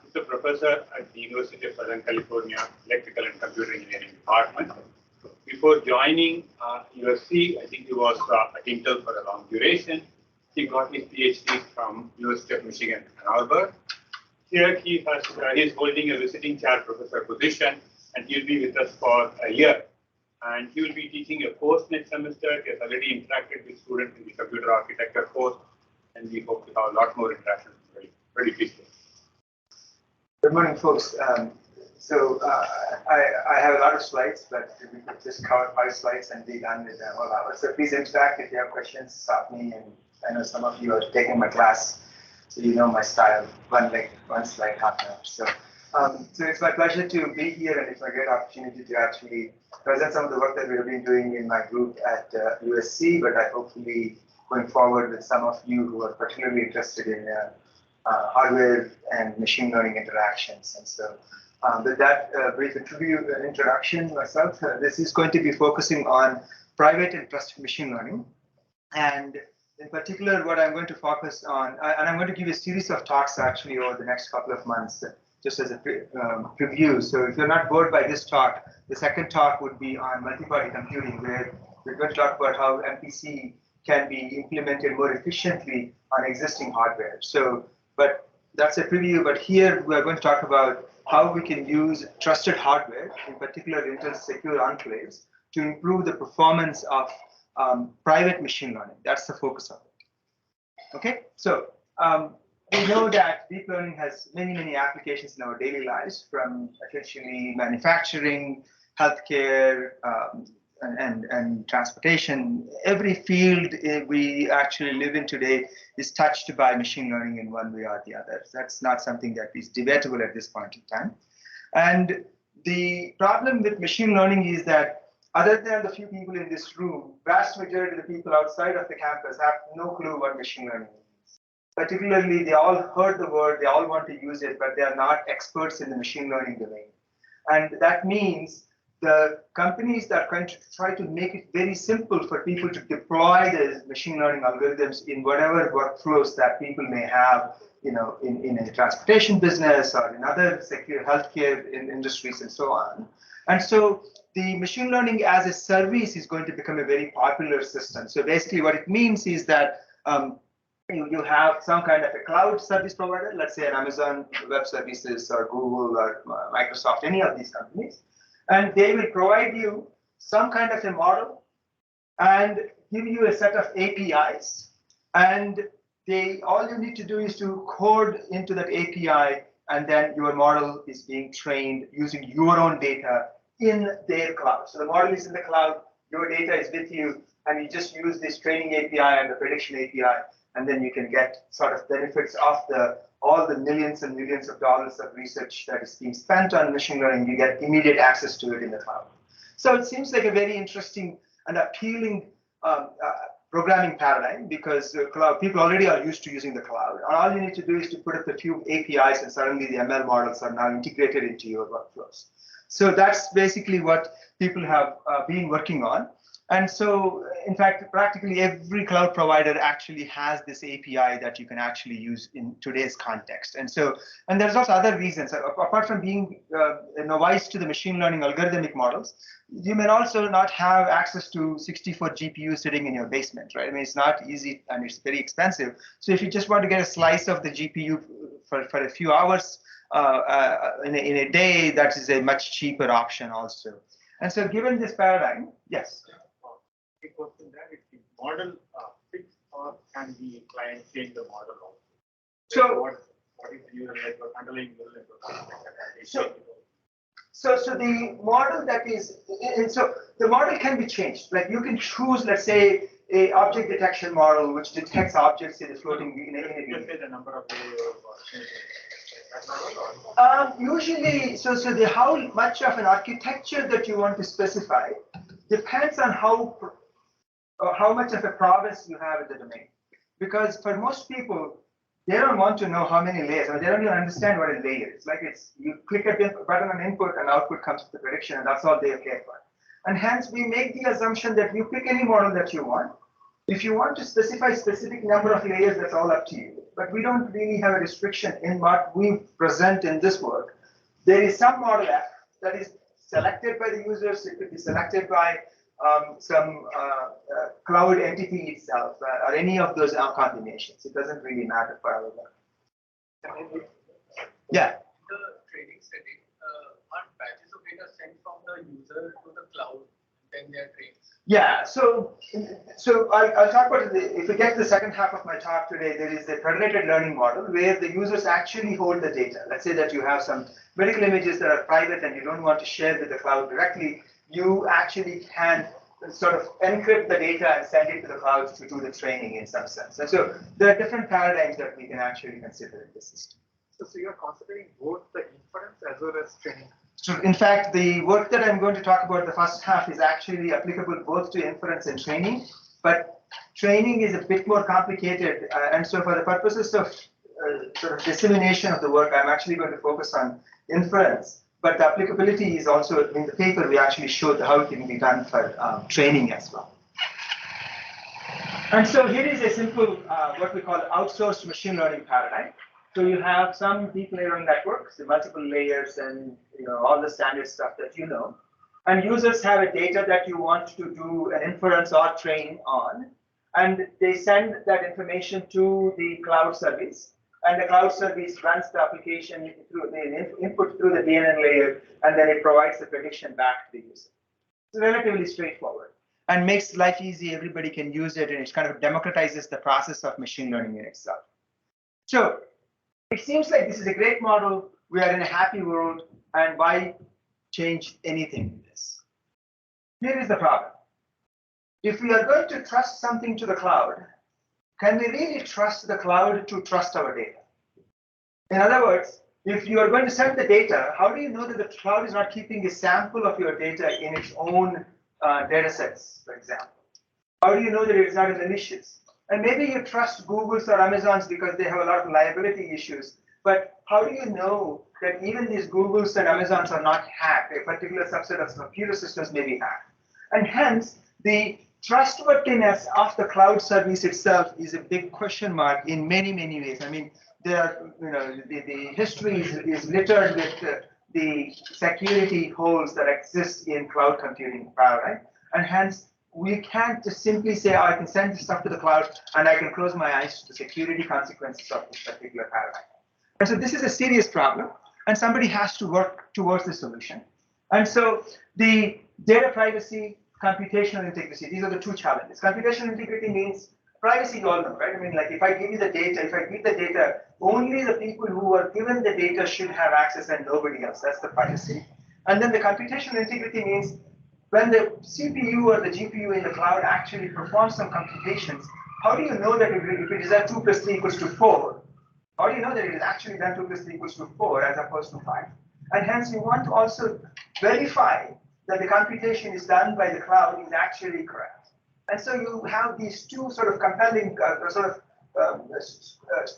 He's a professor at the University of Southern California Electrical and Computer Engineering Department. Before joining USC, I think he was at Intel for a long duration. He got his PhD from University of Michigan, Ann Arbor. Here he is holding a visiting chair professor position, and he'll be with us for a year. And he will be teaching a course next semester. He has already interacted with students in the computer architecture course, and we hope to have a lot more interactions very quickly. Good morning, folks. I have a lot of slides, but we could just cover 5 slides and be done with them all hours. So please interact. If you have questions, stop me. And I know some of you are taking my class, so you know my style. One slide, half an hour. So it's my pleasure to be here, and it's a great opportunity to actually present some of the work that we have been doing in my group at USC. But I hopefully going forward with some of you who are particularly interested in hardware and machine learning interactions. And so with that brief introduction myself, this is going to be focusing on private and trusted machine learning. And in particular, what I'm going to focus on, and I'm going to give a series of talks actually over the next couple of months, just as a preview. So if you're not bored by this talk, the second talk would be on multi-party computing, where we're going to talk about how MPC can be implemented more efficiently on existing hardware. But that's a preview. But here we're going to talk about how we can use trusted hardware, in particular Intel secure enclaves, to improve the performance of private machine learning. That's the focus of it. Okay, so we know that deep learning has many applications in our daily lives, from essentially manufacturing, healthcare, and transportation. Every field we actually live in today is touched by machine learning in one way or the other. That's not something that is debatable at this point in time. And the problem with machine learning is that other than the few people in this room, vast majority of the people outside of the campus have no clue what machine learning is. Particularly, they all heard the word, they all want to use it, but they are not experts in the machine learning domain. And that means the companies that are going to try to make it very simple for people to deploy the machine learning algorithms in whatever workflows that people may have, in a transportation business or in other secure healthcare industries and so on. And so the machine learning as a service is going to become a very popular system. So basically what it means is that you have some kind of a cloud service provider, let's say an Amazon Web Services or Google or Microsoft, any of these companies. And they will provide you some kind of a model and give you a set of APIs. And all you need to do is to code into that API, and then your model is being trained using your own data in their cloud. So the model is in the cloud, your data is with you, and you just use this training API and the prediction API, and then you can get sort of benefits of all the millions and millions of dollars of research that is being spent on machine learning. You get immediate access to it in the cloud. So it seems like a very interesting and appealing programming paradigm, because people already are used to using the cloud. All you need to do is to put up a few APIs, and suddenly the ML models are now integrated into your workflows. So that's basically what people have been working on. And so, in fact, practically every cloud provider actually has this API that you can actually use in today's context. And so, and there's also other reasons. Apart from being a novice to the machine learning algorithmic models, you may also not have access to 64 GPUs sitting in your basement, right? I mean, it's not easy and it's very expensive. So if you just want to get a slice of the GPU for a few hours in a day, that is a much cheaper option also. And so given this paradigm, yes? Question that if the model fixed, or can the client change the model also? So what is the neural network, underlying neural network? So the model that is, so the model can be changed. Like you can choose, let's say, a object detection model which detects objects in a floating the number of usually, so how much of an architecture that you want to specify depends on how much of a prowess you have in the domain. Because for most people, they don't want to know how many layers, or they don't even understand what a layer is. Like you click a button on input and output comes with the prediction, and that's all they care for. And hence we make the assumption that you pick any model that you want. If you want to specify a specific number of layers, that's all up to you. but we don't really have a restriction in what we present in this work. There is some model F that is selected by the users. It could be selected by some cloud entity itself, or any of those combinations. It doesn't really matter for our work. Yeah. The training setting, are batches of data sent from the user to the cloud, then they are trained? Yeah, so I'll talk about it. If we get to the second half of my talk today, there is a federated learning model where the users actually hold the data. Let's say that you have some medical images that are private and you don't want to share with the cloud directly. You actually can sort of encrypt the data and send it to the cloud to do the training in some sense. And so there are different paradigms that we can actually consider in this system. So you're considering both the inference as well as training? So in fact, the work that I'm going to talk about the first half is actually applicable both to inference and training, but training is a bit more complicated. And so for the purposes of sort of dissemination of the work, I'm actually going to focus on inference, but the applicability is also in the paper, we actually showed how it can be done for training as well. And so here is a simple, what we call outsourced machine learning paradigm. So you have some deep neural networks, the multiple layers and all the standard stuff that you know. And users have a data that you want to do an inference or train on. And they send that information to the cloud service. And the cloud service runs the application through the input through the DNN layer, and then it provides the prediction back to the user. It's relatively straightforward and makes life easy. Everybody can use it, and it kind of democratizes the process of machine learning in itself. So it seems like this is a great model. We are in a happy world, and why change anything in this? Here is the problem. If we are going to trust something to the cloud, can we really trust the cloud to trust our data? In other words, if you are going to send the data, how do you know that the cloud is not keeping a sample of your data in its own data sets, for example? How do you know that it is not malicious? And maybe you trust Google's or Amazon's because they have a lot of liability issues. But how do you know that even these Google's and Amazon's are not hacked? A particular subset of computer systems may be hacked. And hence, the trustworthiness of the cloud service itself is a big question mark in many, many ways. I mean, there are, the history is littered with the security holes that exist in cloud computing paradigm. And hence, we can't just simply say, oh, I can send this stuff to the cloud and I can close my eyes to the security consequences of this particular paradigm. And so this is a serious problem, and somebody has to work towards the solution. And so the data privacy, computational integrity, these are the two challenges. Computational integrity means privacy, you all know, right? I mean, like if I give you the data, if I give the data, only the people who are given the data should have access and nobody else. That's the privacy. And then the computational integrity means when the CPU or the GPU in the cloud actually performs some computations, how do you know that if it is at 2 plus 3 equals to 4, how do you know that it is actually done 2 plus 3 equals to 4 as opposed to 5? And hence you want to also verify that the computation is done by the cloud is actually correct. And so you have these two sort of compelling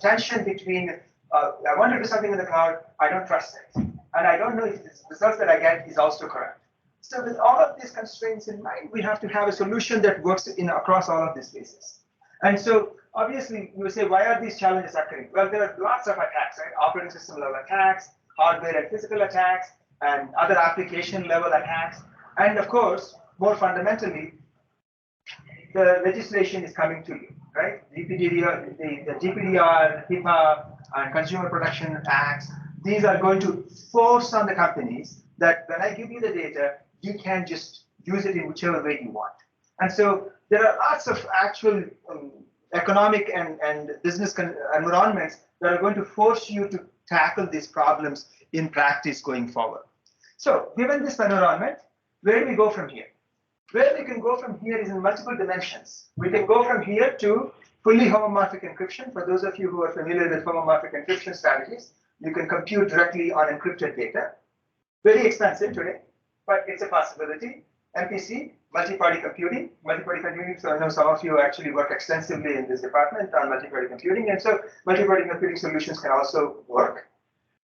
tension between I want to do something in the cloud, I don't trust it. And I don't know if the results that I get is also correct. So with all of these constraints in mind, we have to have a solution that works across all of these spaces. And so obviously you will say, why are these challenges occurring? Well, there are lots of attacks, right? Operating system level attacks, hardware and physical attacks, and other application level attacks. And of course, more fundamentally, the legislation is coming to you, right? GPDR, the GPDR, HIPAA, and Consumer Protection Acts, these are going to force on the companies that when I give you the data, you can just use it in whichever way you want. And so there are lots of actual economic and business environments that are going to force you to tackle these problems in practice going forward. So given this environment, where do we go from here? Where we can go from here is in multiple dimensions. We can go from here to fully homomorphic encryption. For those of you who are familiar with homomorphic encryption strategies, you can compute directly on encrypted data. Very expensive today, but it's a possibility. MPC, multi-party computing. So I know some of you actually work extensively in this department on multi-party computing, and so multi-party computing solutions can also work.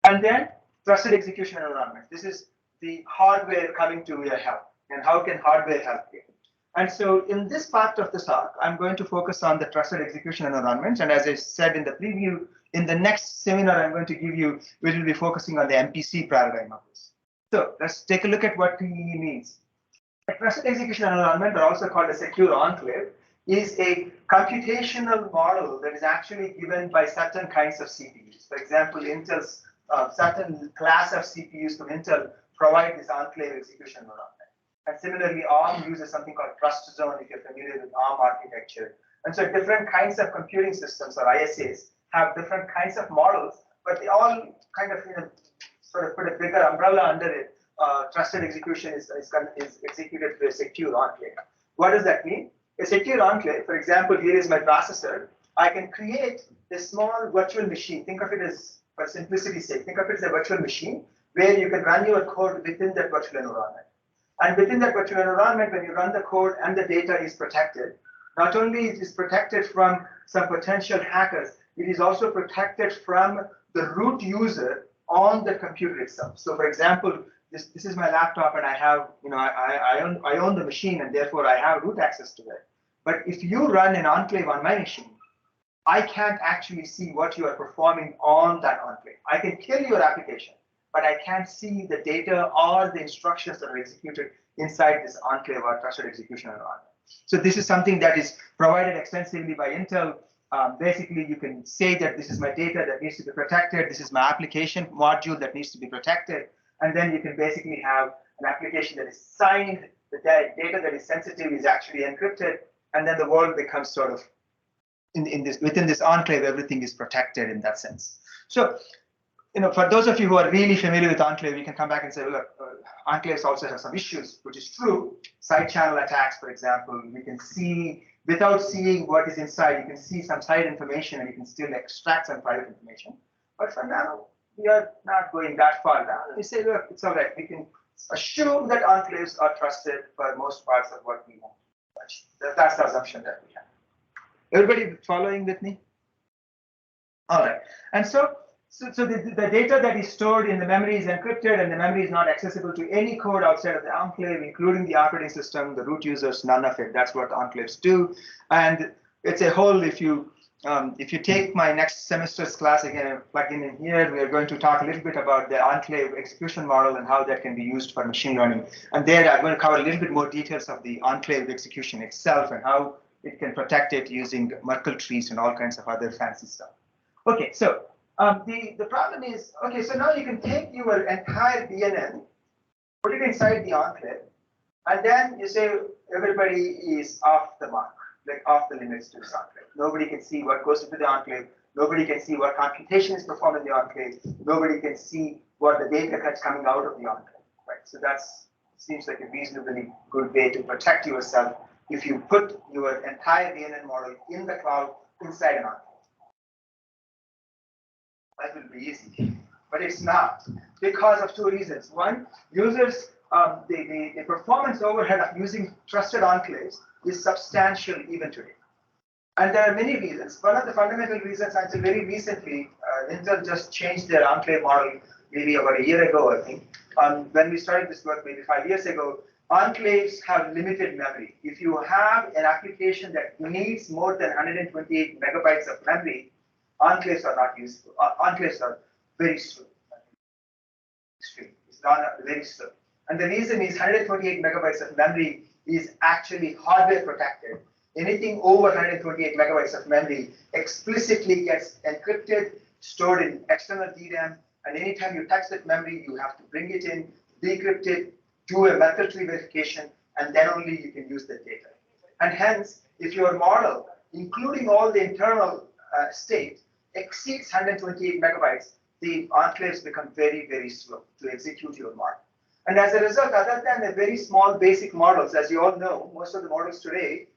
And then trusted execution environment. This is the hardware coming to your help, and how can hardware help you? And so in this part of the talk, I'm going to focus on the trusted execution environments. And as I said in the preview, in the next seminar I'm going to give you, we will be focusing on the MPC paradigm of this. So let's take a look at what TEE means. A trusted execution environment, or also called a secure enclave, is a computational model that is actually given by certain kinds of CPUs. For example, Intel's certain class of CPUs from Intel provide this enclave execution environment. And similarly, ARM uses something called trust zone if you're familiar with ARM architecture. And so different kinds of computing systems, or ISAs, have different kinds of models, but they all kind of sort of put a bigger umbrella under it. Trusted execution is executed through a secure enclave. What does that mean? A secure enclave, for example, here is my processor. I can create a small virtual machine. Think of it as, for simplicity's sake, think of it as a virtual machine where you can run your code within that virtual environment. And within that virtual environment, when you run the code and the data is protected, not only it is protected from some potential hackers, it is also protected from the root user on the computer itself. So for example, this is my laptop and I have, I own the machine and therefore I have root access to it. But if you run an enclave on my machine, I can't actually see what you are performing on that enclave. I can kill your application, but I can't see the data or the instructions that are executed inside this enclave or trusted execution environment. So this is something that is provided extensively by Intel. Basically, you can say that this is my data that needs to be protected. This is my application module that needs to be protected. And then you can basically have an application that is signed. The data that is sensitive is actually encrypted. And then the world becomes sort of, within this enclave, everything is protected in that sense. So, for those of you who are really familiar with enclave, you can come back and say, look, enclaves also have some issues, which is true. Side channel attacks, for example, you can see, without seeing what is inside, you can see some side information and you can still extract some private information. But for now, we are not going that far down. We say, look, it's all right. We can assume that enclaves are trusted for most parts of what we want to touch. That's the assumption that we have. Everybody following with me? All right. And so the data that is stored in the memory is encrypted, and the memory is not accessible to any code outside of the enclave, including the operating system, the root users, none of it. That's what enclaves do. And it's a whole, if you take my next semester's class again, plug in here, we are going to talk a little bit about the enclave execution model and how that can be used for machine learning. And there I'm going to cover a little bit more details of the enclave execution itself and how it can protect it using Merkle trees and all kinds of other fancy stuff. Okay, so the problem is, okay, so now you can take your entire DNN, put it inside the enclave, and then you say everybody is off the mark, like off the limits to this enclave. Nobody can see what goes into the enclave. Nobody can see what computation is performed in the enclave. Nobody can see what the data that's coming out of the enclave, right? So that seems like a reasonably good way to protect yourself if you put your entire DNN model in the cloud inside an enclave. That will be easy, but it's not, because of two reasons. One, users, the performance overhead of using trusted enclaves is substantial even today. And there are many reasons. One of the fundamental reasons, until very recently, Intel just changed their enclave model maybe about a year ago, I think. When we started this work maybe 5 years ago, enclaves have limited memory. If you have an application that needs more than 128 megabytes of memory, enclaves are not useful. Enclaves are very slow. Extreme. It's not very slow. And the reason is 128 megabytes of memory is actually hardware protected. Anything over 128 megabytes of memory explicitly gets encrypted, stored in external DRAM, and anytime you touch that memory, you have to bring it in, decrypt it, do a Merkle tree verification, and then only you can use the data. And hence, if your model, including all the internal state, exceeds 128 megabytes, the enclaves become very, very slow to execute your model. And as a result, other than the very small basic models, as you all know, most of the models today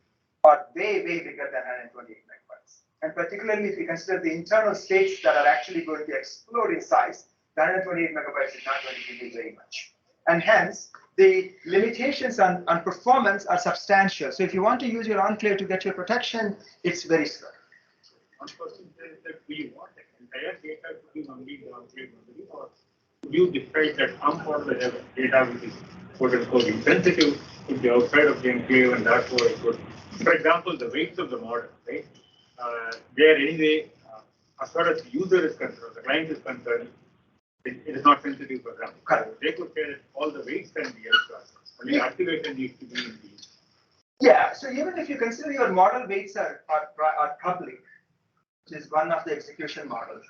are way, way bigger than 128 megabytes. And particularly if you consider the internal states that are actually going to explode in size, the 128 megabytes is not going to give you very much. And hence, the limitations on performance are substantial. So if you want to use your enclave to get your protection, it's very slow. One question is that do you want the entire data to be only the enclave memory, or do you decide that some part of the data which is quote unquote insensitive could be outside of the enclave, and that's why it could. For example, the weights of the model, right? They are anyway, as far as the user is concerned, the client is concerned, it is not sensitive for them. So they could say that all the weights can be elsewhere. Only activation needs to be in the. Yeah, so even if you consider your model weights are public, which is one of the execution models,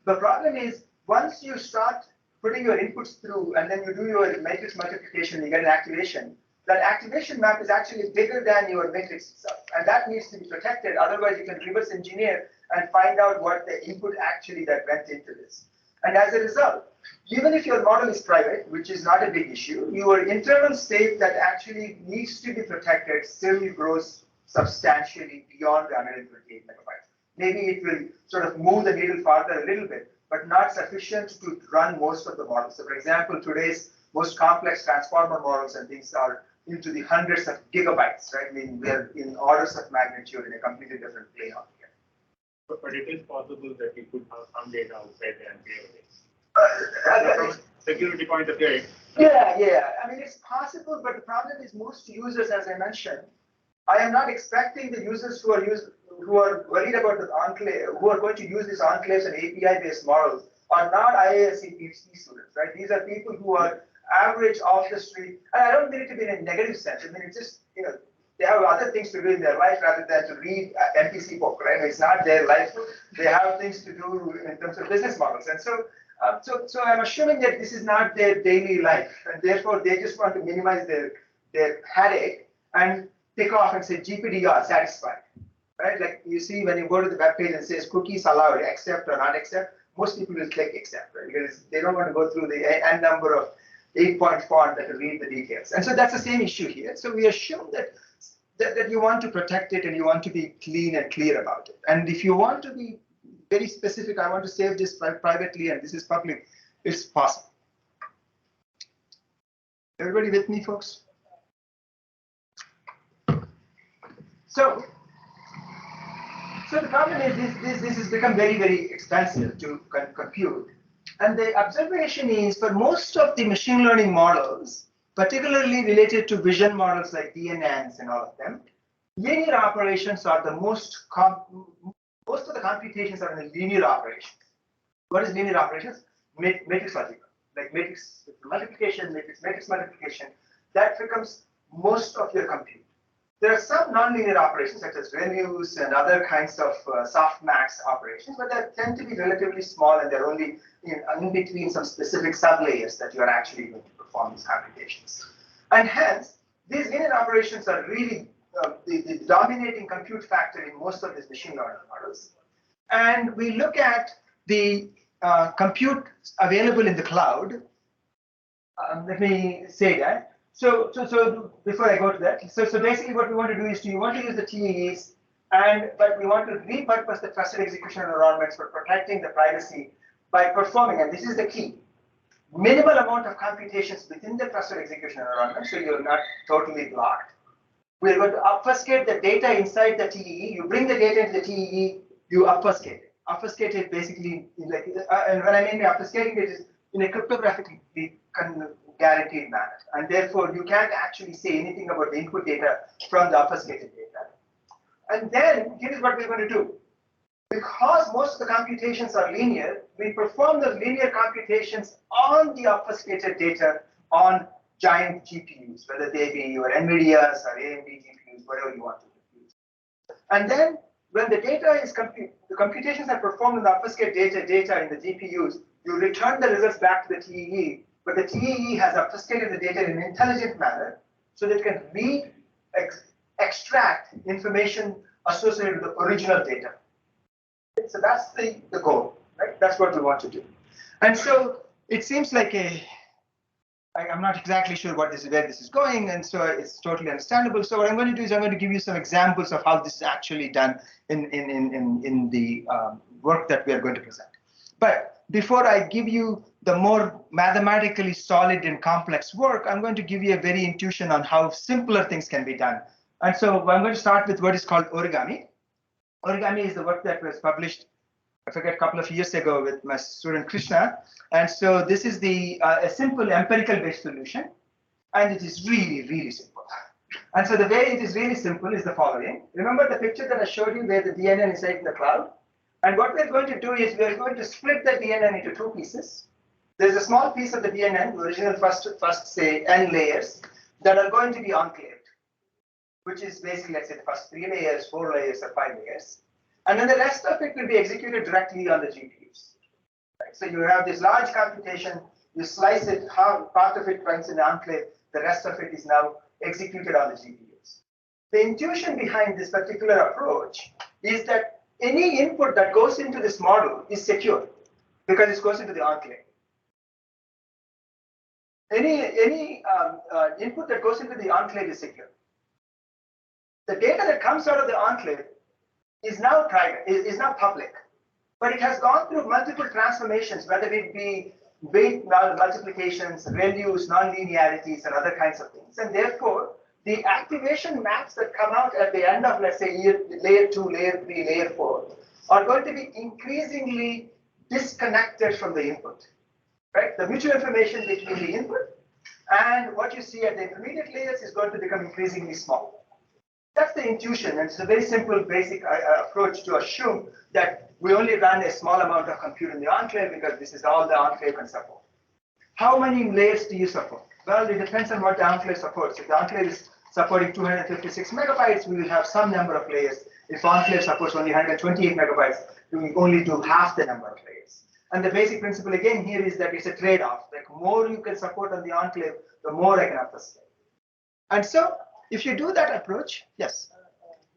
the problem is once you start putting your inputs through and then you do your matrix multiplication, you get an activation. That activation map is actually bigger than your matrix itself, and that needs to be protected. Otherwise, you can reverse engineer and find out what the input actually that went into this. And as a result, even if your model is private, which is not a big issue, your internal state that actually needs to be protected still grows substantially beyond the 128 megabytes. Maybe it will sort of move the needle farther a little bit, but not sufficient to run most of the models. So for example, today's most complex transformer models and things are into the hundreds of gigabytes, right? I mean, we're in orders of magnitude in a completely different plane altogether. But it is possible that you could have some data outside the enclave. From a security point of view. Yeah. I mean, it's possible, but the problem is most users, as I mentioned, I am not expecting the users who are worried about the enclave, who are going to use these enclaves and API-based models are not IISc PhD students, right? These are people who are average off the street, and I don't mean it to be in a negative sense. I mean, it's just, they have other things to do in their life rather than to read MPC book, right? It's not their life. They have things to do in terms of business models. And so I'm assuming that this is not their daily life, and therefore they just want to minimize their headache and tick off and say GPDR satisfied, right? Like you see when you go to the web page and it says cookies allowed, accept or not accept, most people will click accept, right? Because they don't want to go through the n number of 8-point font that will read the details. And so that's the same issue here. So we assume that you want to protect it and you want to be clean and clear about it. And if you want to be very specific, I want to save this privately and this is public, it's possible. Everybody with me, folks? So the problem is this has become very, very expensive to compute. And the observation is for most of the machine learning models, particularly related to vision models like DNNs and all of them, linear operations are the most of the computations are in the linear operations. What is linear operations? Matrix logic, like matrix multiplication, matrix multiplication. That becomes most of your compute. There are some nonlinear operations such as values and other kinds of softmax operations, but they tend to be relatively small and they're only in between some specific sublayers that you are actually going to perform these computations. And hence, these linear operations are really the dominating compute factor in most of these machine learning models. And we look at the compute available in the cloud. Let me say that. So before I go to that, so basically what we want to do is you want to use the TEEs, but we want to repurpose the trusted execution environments for protecting the privacy by performing, and this is the key, minimal amount of computations within the trusted execution environment, so you're not totally blocked. We're going to obfuscate the data inside the TEE. You bring the data into the TEE, you obfuscate it. Obfuscate it basically, like, and when I mean obfuscating it is in a cryptographically guaranteed manner, and therefore you can't actually say anything about the input data from the obfuscated data. And then here's what we're going to do. Because most of the computations are linear, we perform the linear computations on the obfuscated data on giant GPUs, whether they be your NVIDIA's or AMD GPUs, whatever you want to use. And then when the data is the computations are performed in the obfuscated data in the GPUs, you return the results back to the TEE, but the TEE has obfuscated the data in an intelligent manner so that it can read, extract information associated with the original data. So that's the goal, right? That's what we want to do. And so it seems like I'm not exactly sure where this is going, and so it's totally understandable. So what I'm going to do is I'm going to give you some examples of how this is actually done in the work that we are going to present. But before I give you the more mathematically solid and complex work, I'm going to give you a very intuition on how simpler things can be done. And so I'm going to start with what is called origami. Origami is the work that was published, I forget, a couple of years ago with my student Krishna. And so this is a simple empirical based solution. And it is really, really simple. And so the way it is really simple is the following. Remember the picture that I showed you where the DNN is in the cloud? And what we're going to do is we're going to split the DNN into two pieces. There's a small piece of the DNN, the original first say n layers, that are going to be enclaved, which is basically, let's say, the first 3 layers, 4 layers, or 5 layers. And then the rest of it will be executed directly on the GPUs. Right? So you have this large computation, you slice it, how part of it runs in the enclave, the rest of it is now executed on the GPUs. The intuition behind this particular approach is that any input that goes into this model is secure because it goes into the enclave. Any input that goes into the enclave is secure. The data that comes out of the enclave is now private, is now public, but it has gone through multiple transformations, whether it be weight multiplications, values, nonlinearities, and other kinds of things. And therefore, the activation maps that come out at the end of, let's say, layer 2, layer 3, layer 4, are going to be increasingly disconnected from the input. Right? The mutual information between the input and what you see at the intermediate layers is going to become increasingly small. That's the intuition, and it's a very simple, basic approach to assume that we only run a small amount of compute in the enclave because this is all the enclave can support. How many layers do you support? Well, it depends on what the enclave supports. If the enclave is supporting 256 megabytes, we will have some number of layers. If enclave supports only 128 megabytes, we will only do half the number of layers. And the basic principle again here is that it's a trade-off. Like more you can support on the enclave, the more I can obfuscate. And so if you do that approach, yes.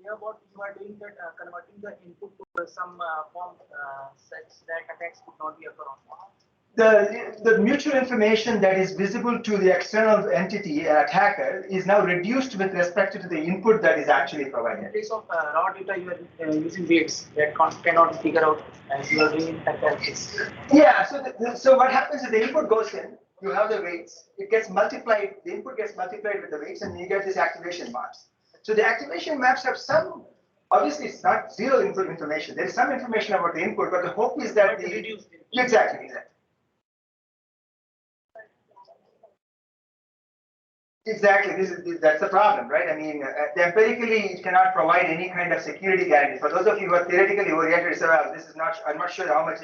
Here what you are doing that converting the input to some form such that attacks could not be occur on. The mutual information that is visible to the external entity, attacker, is now reduced with respect to the input that is actually provided. In case of raw data, you are using weights that cannot figure out as you are doing calculus. Yeah, so what happens is the input goes in, you have the weights, it gets multiplied, the input gets multiplied with the weights, and you get this activation maps. So the activation maps have some, obviously it's not zero input information, there is some information about the input, but the hope is that exactly. Exactly, that's the problem, right? I mean, empirically, it cannot provide any kind of security guarantee. For those of you who are theoretically oriented, say, well, this is not, I'm not sure how much.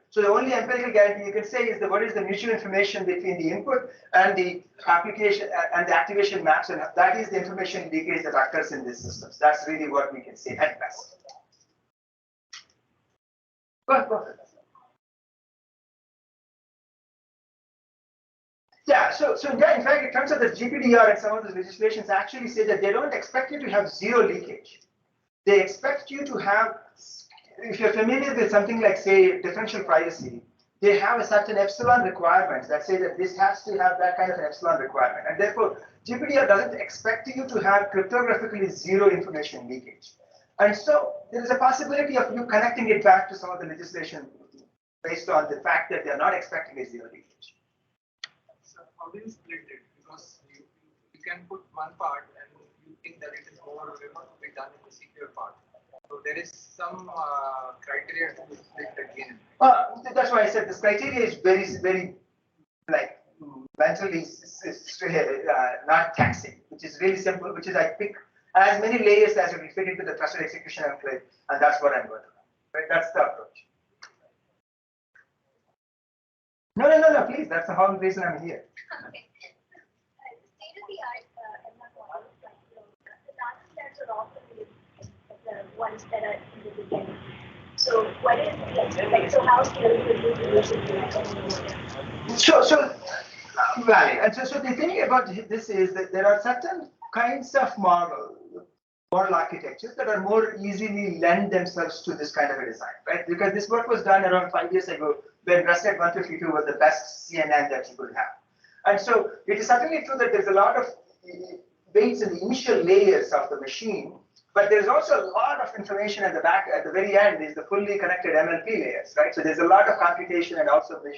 So the only empirical guarantee you can say is that what is the mutual information between the input and the application and the activation maps, and that is the information leakage that occurs in these systems. That's really what we can say at best. Go ahead. Yeah, so yeah, in fact, it turns out that GPDR and some of the legislations actually say that they don't expect you to have zero leakage. They expect you to have, if you're familiar with something like, say, differential privacy, they have a certain epsilon requirement that say that this has to have that kind of an epsilon requirement. And therefore, GPDR doesn't expect you to have cryptographically zero information leakage. And so there is a possibility of you connecting it back to some of the legislation based on the fact that they're not expecting a zero leakage. How do you split it? Because you can put one part and you think that it is more to be done in the secure part. So there is some criteria to split again. That's why I said this criteria is very like mentally not taxing, which is really simple, which is I pick as many layers as we fit into the trusted execution enclave, and that's what I'm going to do. Right? That's the approach. No, please. That's the whole reason I'm here. Okay. State of the art ML models, like the data sets are often the ones that are in the beginning. So what is so how scalable is the So valid. And so the thing about this is that there are certain kinds of model architectures that are more easily lend themselves to this kind of a design, right? Because this work was done around 5 years ago when ResNet 152 was the best CNN that you could have. And so it is certainly true that there's a lot of weights in the initial layers of the machine, but there's also a lot of information at the back, at the very end is the fully connected MLP layers, right? So there's a lot of computation and also the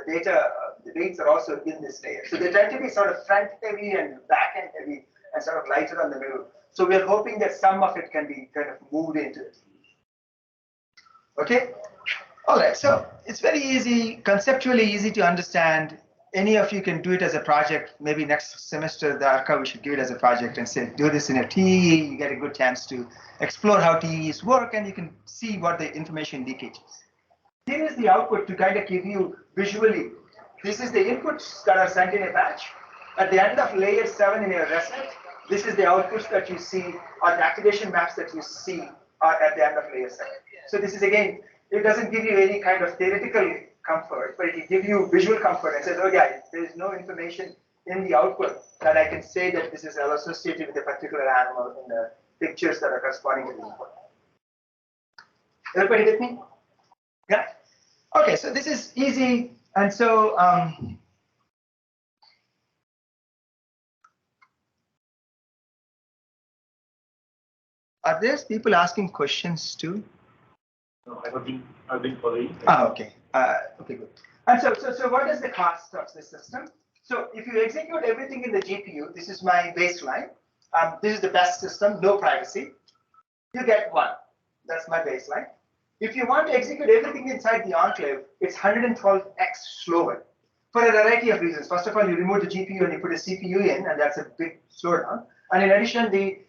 data, the weights are also in this layer. So they tend to be sort of front heavy and back end heavy and sort of lighter on the middle. So we're hoping that some of it can be kind of moved into it. Okay? All right, so it's very easy, conceptually easy to understand any of you can do it as a project. Maybe next semester, the archive, we should give it as a project and say, do this in a TEE. You get a good chance to explore how TEEs work, and you can see what the information leakage is. Here is the output to kind of give you visually. This is the inputs that are sent in a batch. At the end of layer 7 in your ResNet, this is the outputs that you see, or the activation maps that you see are at the end of layer 7. So this is, again, it doesn't give you any kind of theoretical comfort, but it will give you visual comfort and says, oh yeah, there is no information in the output that I can say that this is associated with a particular animal in the pictures that are corresponding to the input. Everybody with me? Yeah. Okay, so this is easy, and so are there people asking questions too? No, I've been following. Ah, okay. Okay, good. And so what is the cost of this system? So if you execute everything in the GPU, this is my baseline. This is the best system, no privacy. You get 1. That's my baseline. If you want to execute everything inside the enclave, it's 112x slower for a variety of reasons. First of all, you remove the GPU and you put a CPU in, and that's a big slowdown. And in addition, the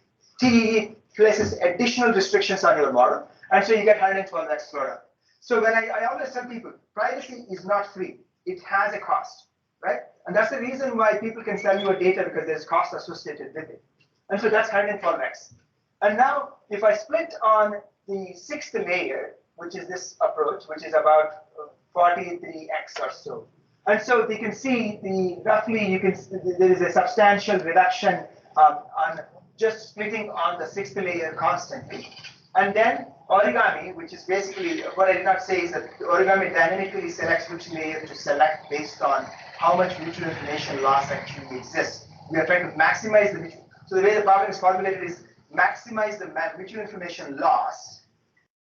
TEE places additional restrictions on your model, and so you get 112x slowdown. So when I always tell people, privacy is not free. It has a cost, right? And that's the reason why people can sell you a data, because there's cost associated with it. And so that's 112x. And now, if I split on the 6th layer, which is this approach, which is about 43x or so. And so you can see roughly there is a substantial reduction on just splitting on the 6th layer constantly. And then origami, which is basically what I did not say is that origami dynamically selects which layer to select based on how much mutual information loss actually exists. We are trying to maximize the mutual. So the way the problem is formulated is maximize the mutual information loss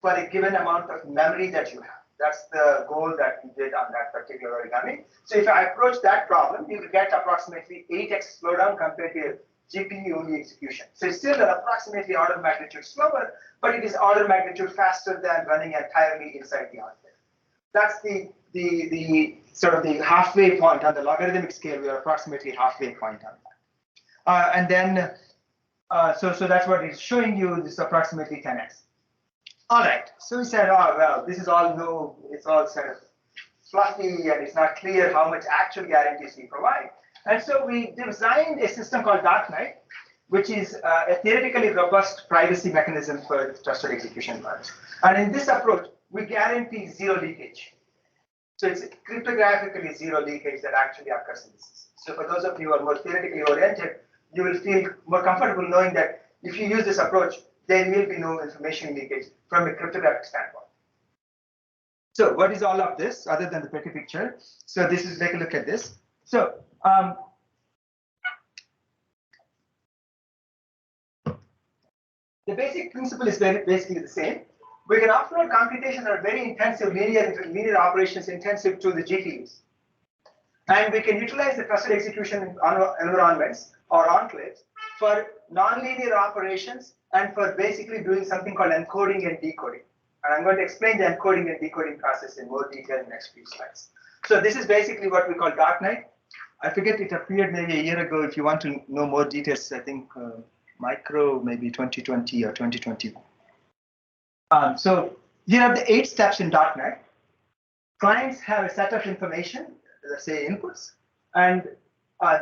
for a given amount of memory that you have. That's the goal that we did on that particular origami. So if I approach that problem, you will get approximately 8x slowdown compared to GPU only execution. So it's still an approximately order of magnitude slower, but it is order of magnitude faster than running entirely inside the enclave. That's the sort of the halfway point on the logarithmic scale. We are approximately halfway point on that. And then, so that's what it's showing you. This is approximately 10x. All right. So we said, oh well, this is all new. It's all sort of fluffy, and it's not clear how much actual guarantees we provide. And so we designed a system called Darknight, which is a theoretically robust privacy mechanism for trusted execution environments. And in this approach, we guarantee zero leakage. So it's cryptographically zero leakage that actually occurs in the system. So for those of you who are more theoretically oriented, you will feel more comfortable knowing that if you use this approach, there will be no information leakage from a cryptographic standpoint. So what is all of this other than the pretty picture? So this is, take a look at this. So the basic principle is basically the same. We can offload computations that are very intensive, linear operations intensive to the GPUs. And we can utilize the trusted execution environments or enclaves for nonlinear operations and for basically doing something called encoding and decoding. And I'm going to explain the encoding and decoding process in more detail in the next few slides. So this is basically what we call Darknight. I forget it appeared maybe a year ago. If you want to know more details, I think Micro maybe 2020 or 2021. So here are the 8 steps in Darknight. Clients have a set of information, let's say inputs, and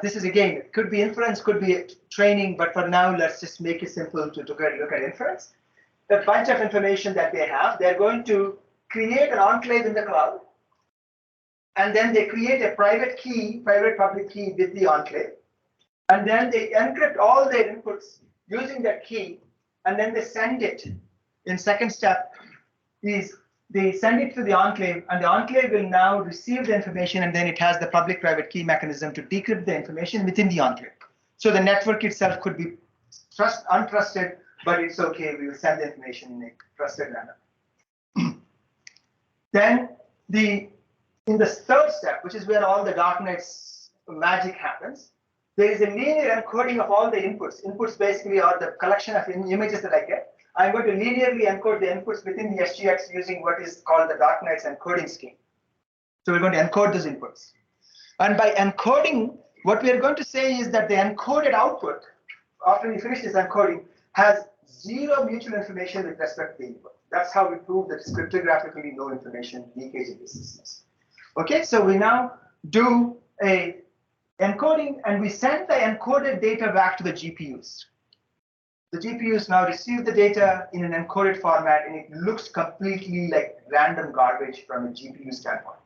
this is again, it could be inference, could be training, but for now, let's just make it simple to look at inference. A bunch of information that they have, they're going to create an enclave in the cloud, and then they create a private key, private public key with the enclave, and then they encrypt all their inputs using that key, and then they send it. In second step is they send it to the enclave, and the enclave will now receive the information, and then it has the public-private key mechanism to decrypt the information within the enclave. So the network itself could be untrusted, but it's okay. We will send the information in a trusted manner. Then in the third step, which is where all the Darknight's magic happens, there is a linear encoding of all the inputs. Inputs basically are the collection of images that I get. I'm going to linearly encode the inputs within the SGX using what is called the Darknight's encoding scheme. So we're going to encode those inputs. And by encoding, what we are going to say is that the encoded output, after we finish this encoding, has zero mutual information with respect to the input. That's how we prove that it's cryptographically no information leakage in this system. Okay, so we now do a encoding and we send the encoded data back to the GPUs. The GPUs now receive the data in an encoded format and it looks completely like random garbage from a GPU standpoint.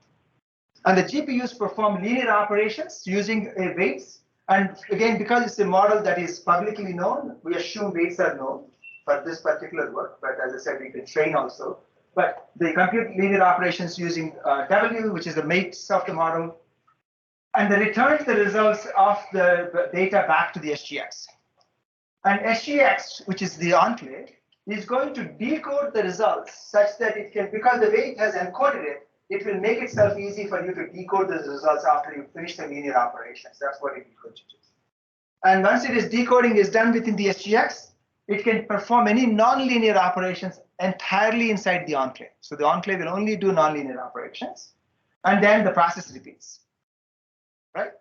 And the GPUs perform linear operations using weights. And again, because it's a model that is publicly known, we assume weights are known for this particular work. But as I said, we can train also. But they compute linear operations using W, which is the weights of the model. And they return the results of the data back to the SGX. And SGX, which is the enclave, is going to decode the results such that it can, because the weight has encoded it, it will make itself easy for you to decode those results after you finish the linear operations. That's what it is going to do. And once it is decoding is done within the SGX, it can perform any nonlinear operations entirely inside the enclave. So the enclave will only do nonlinear operations, and then the process repeats. Right?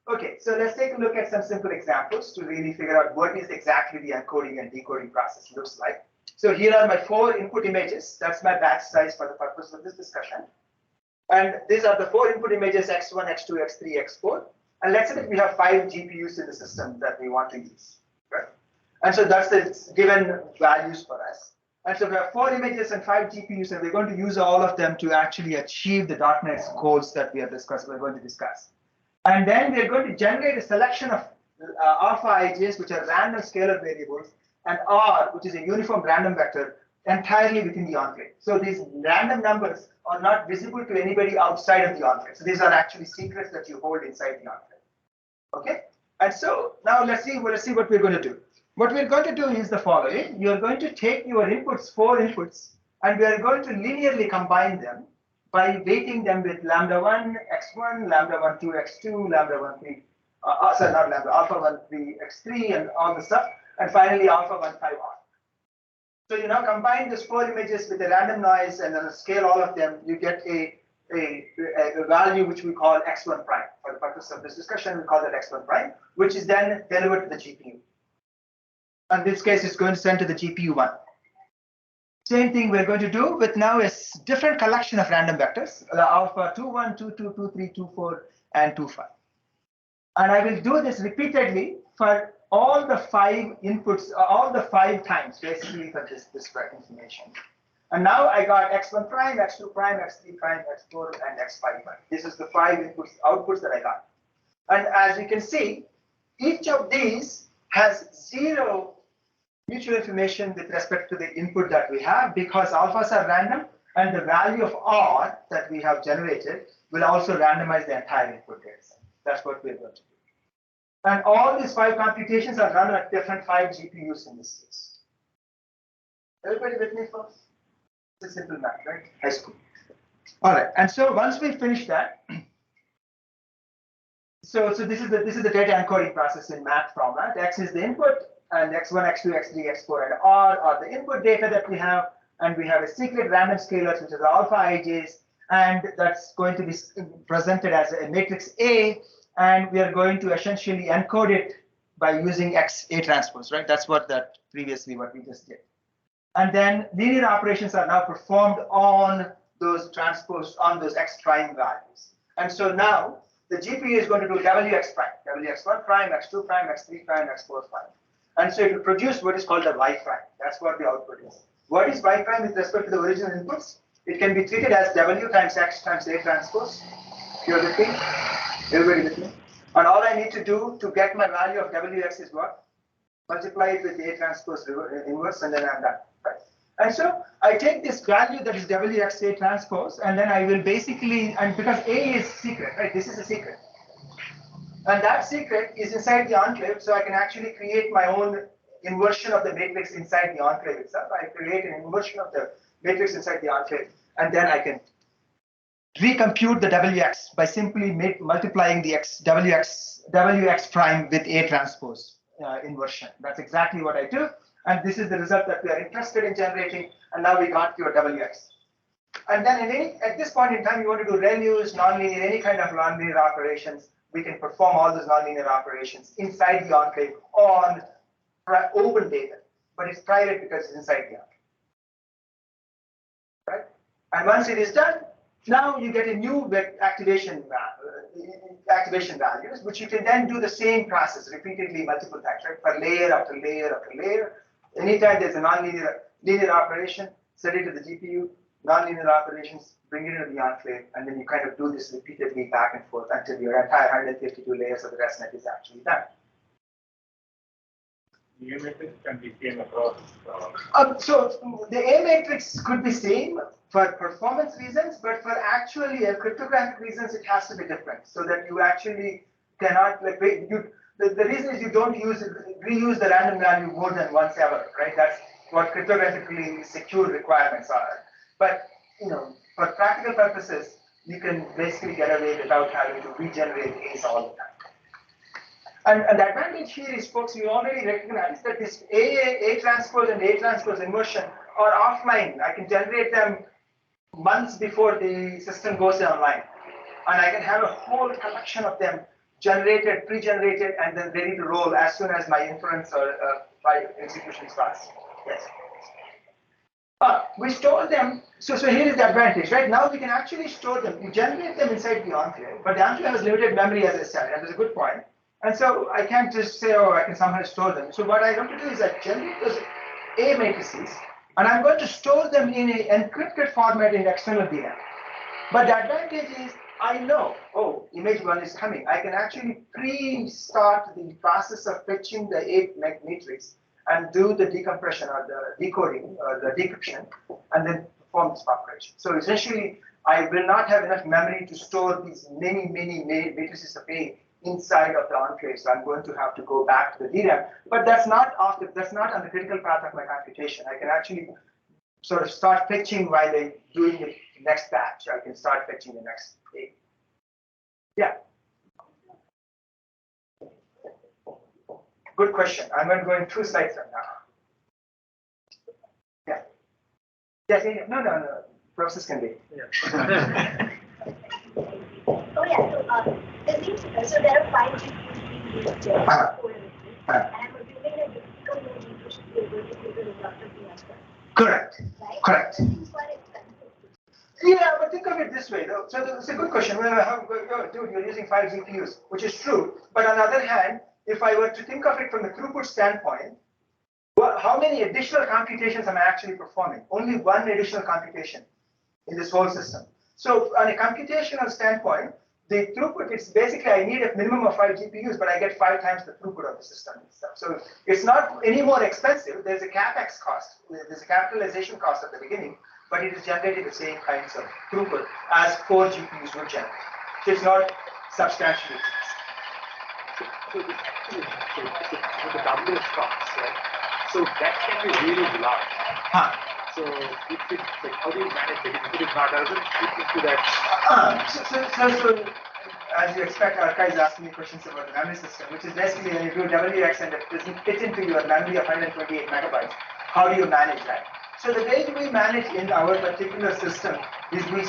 Okay, so let's take a look at some simple examples to really figure out what is exactly the encoding and decoding process looks like. So here are my 4 input images. That's my batch size for the purpose of this discussion. And these are the 4 input images, X1, X2, X3, X4. And let's say that we have 5 GPUs in the system that we want to use. Right? And so that's the given values for us. And so we have 4 images and 5 GPUs, and we're going to use all of them to actually achieve the .NET goals that we're going to discuss. And then we're going to generate a selection of alpha ij's, which are random scalar variables, and R, which is a uniform random vector, entirely within the enclave. So these random numbers are not visible to anybody outside of the enclave. So these are actually secrets that you hold inside the enclave. Okay? And so now let's see what we're going to do. What we're going to do is the following. You're going to take your inputs, 4 inputs, and we are going to linearly combine them by weighting them with lambda 1 x1, lambda 1 2 x2, lambda 1 3, sorry, not lambda, alpha 1 3 x3, and all the stuff, and finally alpha 1 5 r. So you now combine these 4 images with a random noise and then scale all of them, you get a value which we call x1 prime. For the purpose of this discussion, we call that x1 prime, which is then delivered to the GPU. In this case, it's going to send to the GPU 1. Same thing we're going to do with now a different collection of random vectors, alpha 2 1, 2 2, 2 3, 2 4, and 2 5. And I will do this repeatedly for all the 5 inputs, all the 5 times, basically for this information. And now I got x1 prime, x2 prime, x3 prime, x4, and x5 prime. This is the 5 outputs that I got. And as you can see, each of these has 0 mutual information with respect to the input that we have, because alphas are random, and the value of R that we have generated will also randomize the entire input data set. That's what we're going to do. And all these 5 computations are run at different 5 GPUs in this case. Everybody with me first? It's a simple math, right? High school. All right, and so once we finish that, so this is the data encoding process in math format. X is the input, and x1, x2, x3, x4, and R are the input data that we have, and we have a secret random scalars, which is alpha ij's, and that's going to be presented as a matrix A, and we are going to essentially encode it by using X A transpose, right? That's what we just did. And then linear operations are now performed on those on those X prime values. And so now the GPU is going to do WX prime, WX1 prime, X2 prime, X3 prime, X4 prime. And so it will produce what is called the Y prime. That's what the output is. What is Y prime with respect to the original inputs? It can be treated as W times X times A transpose. You're with me? Everybody with me? And all I need to do to get my value of WX is what? Multiply it with A transpose inverse, and then I'm done. Right? And so I take this value that is WX A transpose, and then I will basically, and because A is secret, right? This is a secret. And that secret is inside the enclave, so I can actually create my own inversion of the matrix inside the enclave itself. I create an inversion of the matrix inside the enclave, and then I can recompute the WX by simply multiplying the WX prime with A transpose inversion. That's exactly what I do, and this is the result that we are interested in generating. And now we got your WX. And then at this point in time, you want to do rel use, nonlinear, any kind of nonlinear operations. We can perform all those nonlinear operations inside the enclave on open data, but it's private because it's inside the enclave. Right? And once it is done, now you get a new activation values, which you can then do the same process repeatedly multiple times, right? For layer after layer after layer. Anytime there's a linear operation, set it to the GPU, nonlinear operations, bring it into the enclave, and then you kind of do this repeatedly back and forth until your entire 152 layers of the RESTnet is actually done. The A matrix can be same across. So the A matrix could be same for performance reasons, but for actually cryptographic reasons, it has to be different, so that you actually cannot like the reason is you don't reuse the random value more than once ever, right? That's what cryptographically secure requirements are. But for practical purposes, you can basically get away without having to regenerate A's all the time. And the advantage here is, folks, you already recognize that this A transpose and A transpose inversion are offline. I can generate them months before the system goes online. And I can have a whole collection of them generated, pre-generated, and then ready to roll as soon as my inference or my execution starts. Yes. We store them. So here is the advantage, right? Now we can actually store them. We generate them inside the enclave, but the enclave has limited memory, as I said, and that's a good point. And so I can't just say, oh, I can somehow store them. So what I want to do is I generate those A matrices, and I'm going to store them in an encrypted format in the external DRAM. But the advantage is I know, oh, image 1 is coming. I can actually pre-start the process of fetching the A matrix and do the decompression or the decoding or the decryption, and then perform this operation. So essentially, I will not have enough memory to store these many matrices of A inside of the enclave. So I'm going to have to go back to the DRAM. But that's not on the critical path of my computation. I can actually sort of start fetching while I'm doing the next batch. I can start fetching the next A. Yeah. Good question. I'm going to go in 2 slides right now. Yeah. Yes. Yeah. No. Process can be. Yeah. Oh yeah. So there are 5 GPUs being used here. And I'm assuming that the typical node GPU should be able to do the result of the answer. Correct. Right? Correct. Seems quite expensive. Yeah, but think of it this way, though. So it's a good question. Dude, you're using 5 GPUs, which is true. But on the other hand, if I were to think of it from the throughput standpoint, how many additional computations am I actually performing? Only one additional computation in this whole system. So on a computational standpoint, the throughput, it's basically I need a minimum of 5 GPUs, but I get 5 times the throughput of the system itself. So it's not any more expensive. There's a capex cost. There's a capitalization cost at the beginning, but it is generating the same kinds of throughput as 4 GPUs would generate. So it's not substantially expensive. So the WS costs, right? So that can be really large. So how do you manage it? If it is not, doesn't fit into that. So as you expect, Arka is asking me questions about the memory system, which is basically when you do WX and it doesn't fit into your memory of 128 megabytes. How do you manage that? So the way we manage in our particular system is we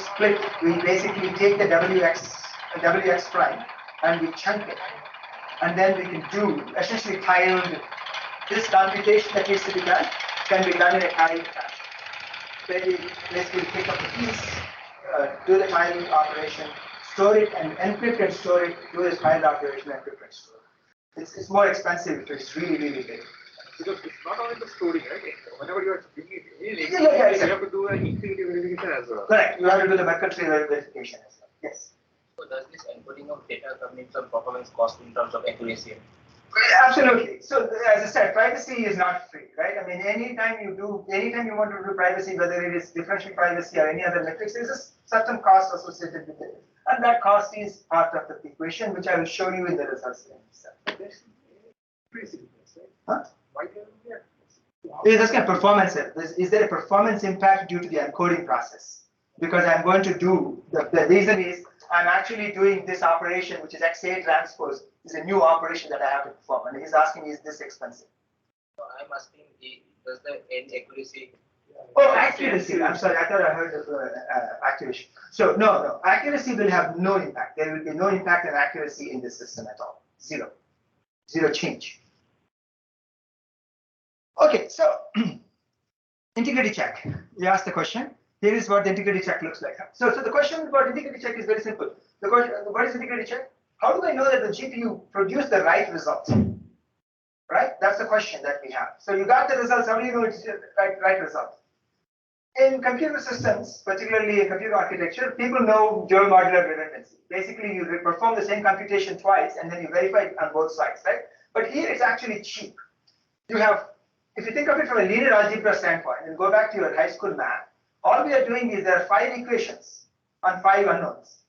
basically take the WX prime and we chunk it. And then we can do essentially tiled, this computation that needs to be done can be done in a tiled fashion. Where we basically pick up the piece, do the tiling operation, store it and encrypt and store it, do this tiled operation, encrypt and store it. It's more expensive if it's really big. Because it's not only the storing, right? Whenever you are doing it, Yeah, you have to do an integrity verification as well. Correct. You have to do the Merkle-Tree verification as well. Yes. So does this encoding of data come in some performance cost in terms of accuracy? Absolutely. So as I said, privacy is not free, right? I mean, anytime you want to do privacy, whether it is differential privacy or any other metrics, there's a certain cost associated with it. And that cost is part of the equation, which I will show you in the results. Huh? Why can't we have This kind of performance. Is there a performance impact due to the encoding process? Because I'm going to do, the reason is I'm actually doing this operation, which is XA transpose, is a new operation that I have to perform. And he's asking, is this expensive? So I'm asking, does the end accuracy Oh, accuracy. I'm sorry, I thought I heard activation. So no, accuracy will have no impact. There will be no impact on accuracy in this system at all. Zero change. Okay, so integrity check. You asked the question. Here is what the integrity check looks like. So the question about integrity check is very simple. The question, what is integrity check? How do I know that the GPU produced the right result? Right? That's the question that we have. So you got the results. How do you know it's the right result? In computer systems, particularly in computer architecture, people know dual modular redundancy. Basically, you perform the same computation twice and then you verify it on both sides, right? But here it's actually cheap. You have, if you think of it from a linear algebra standpoint and go back to your high school math, all we are doing is there are 5 equations on 5 unknowns.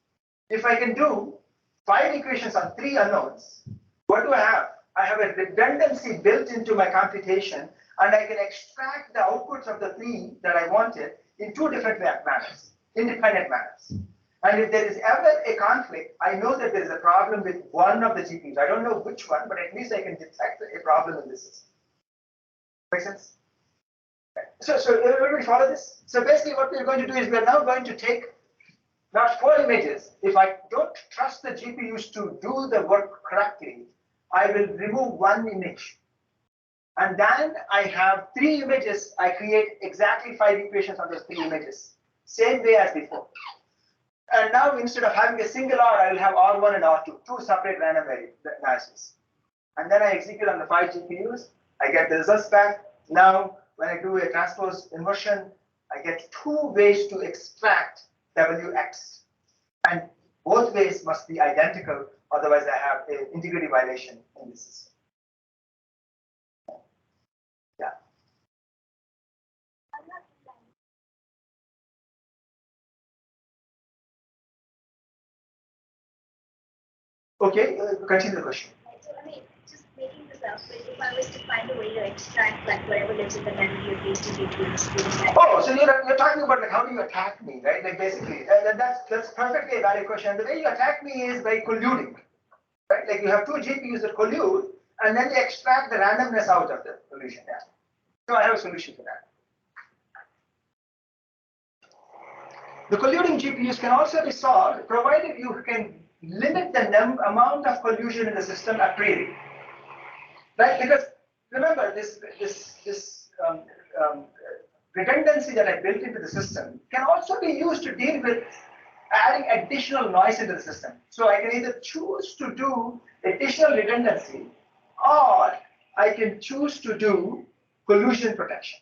If I can do 5 equations on 3 unknowns, what do I have? I have a redundancy built into my computation, and I can extract the outputs of the 3 that I wanted in 2 different manners, independent manners. And if there is ever a conflict, I know that there is a problem with one of the GPUs. I don't know which one, but at least I can detect a problem in this system. Make sense? So everybody follow this? So basically what we're going to do is we're now going to take not 4 images. If I don't trust the GPUs to do the work correctly, I will remove 1 image. And then I have 3 images. I create exactly 5 equations on those 3 images. Same way as before. And now instead of having a single R, I will have R1 and R2, 2 separate random analyses. And then I execute on the 5 GPUs. I get the results back. Now, when I do a transpose inversion, I get 2 ways to extract WX. And both ways must be identical, otherwise I have an integrity violation in this system. Yeah. Okay, continue the question. So, I mean, just making this up, but if I was to find a way to extract like whatever lives in the memory of these two GPUs. Oh, so you're talking about like how do you attack me, right? Like basically, that's perfectly a valid question. The way you attack me is by colluding, right? Like you have 2 GPUs that collude, and then they extract the randomness out of the collusion. Yeah. So I have a solution for that. The colluding GPUs can also be solved provided you can limit the amount of collusion in the system a priori, right? Because remember this redundancy that I built into the system can also be used to deal with adding additional noise into the system. So I can either choose to do additional redundancy, or I can choose to do collusion protection.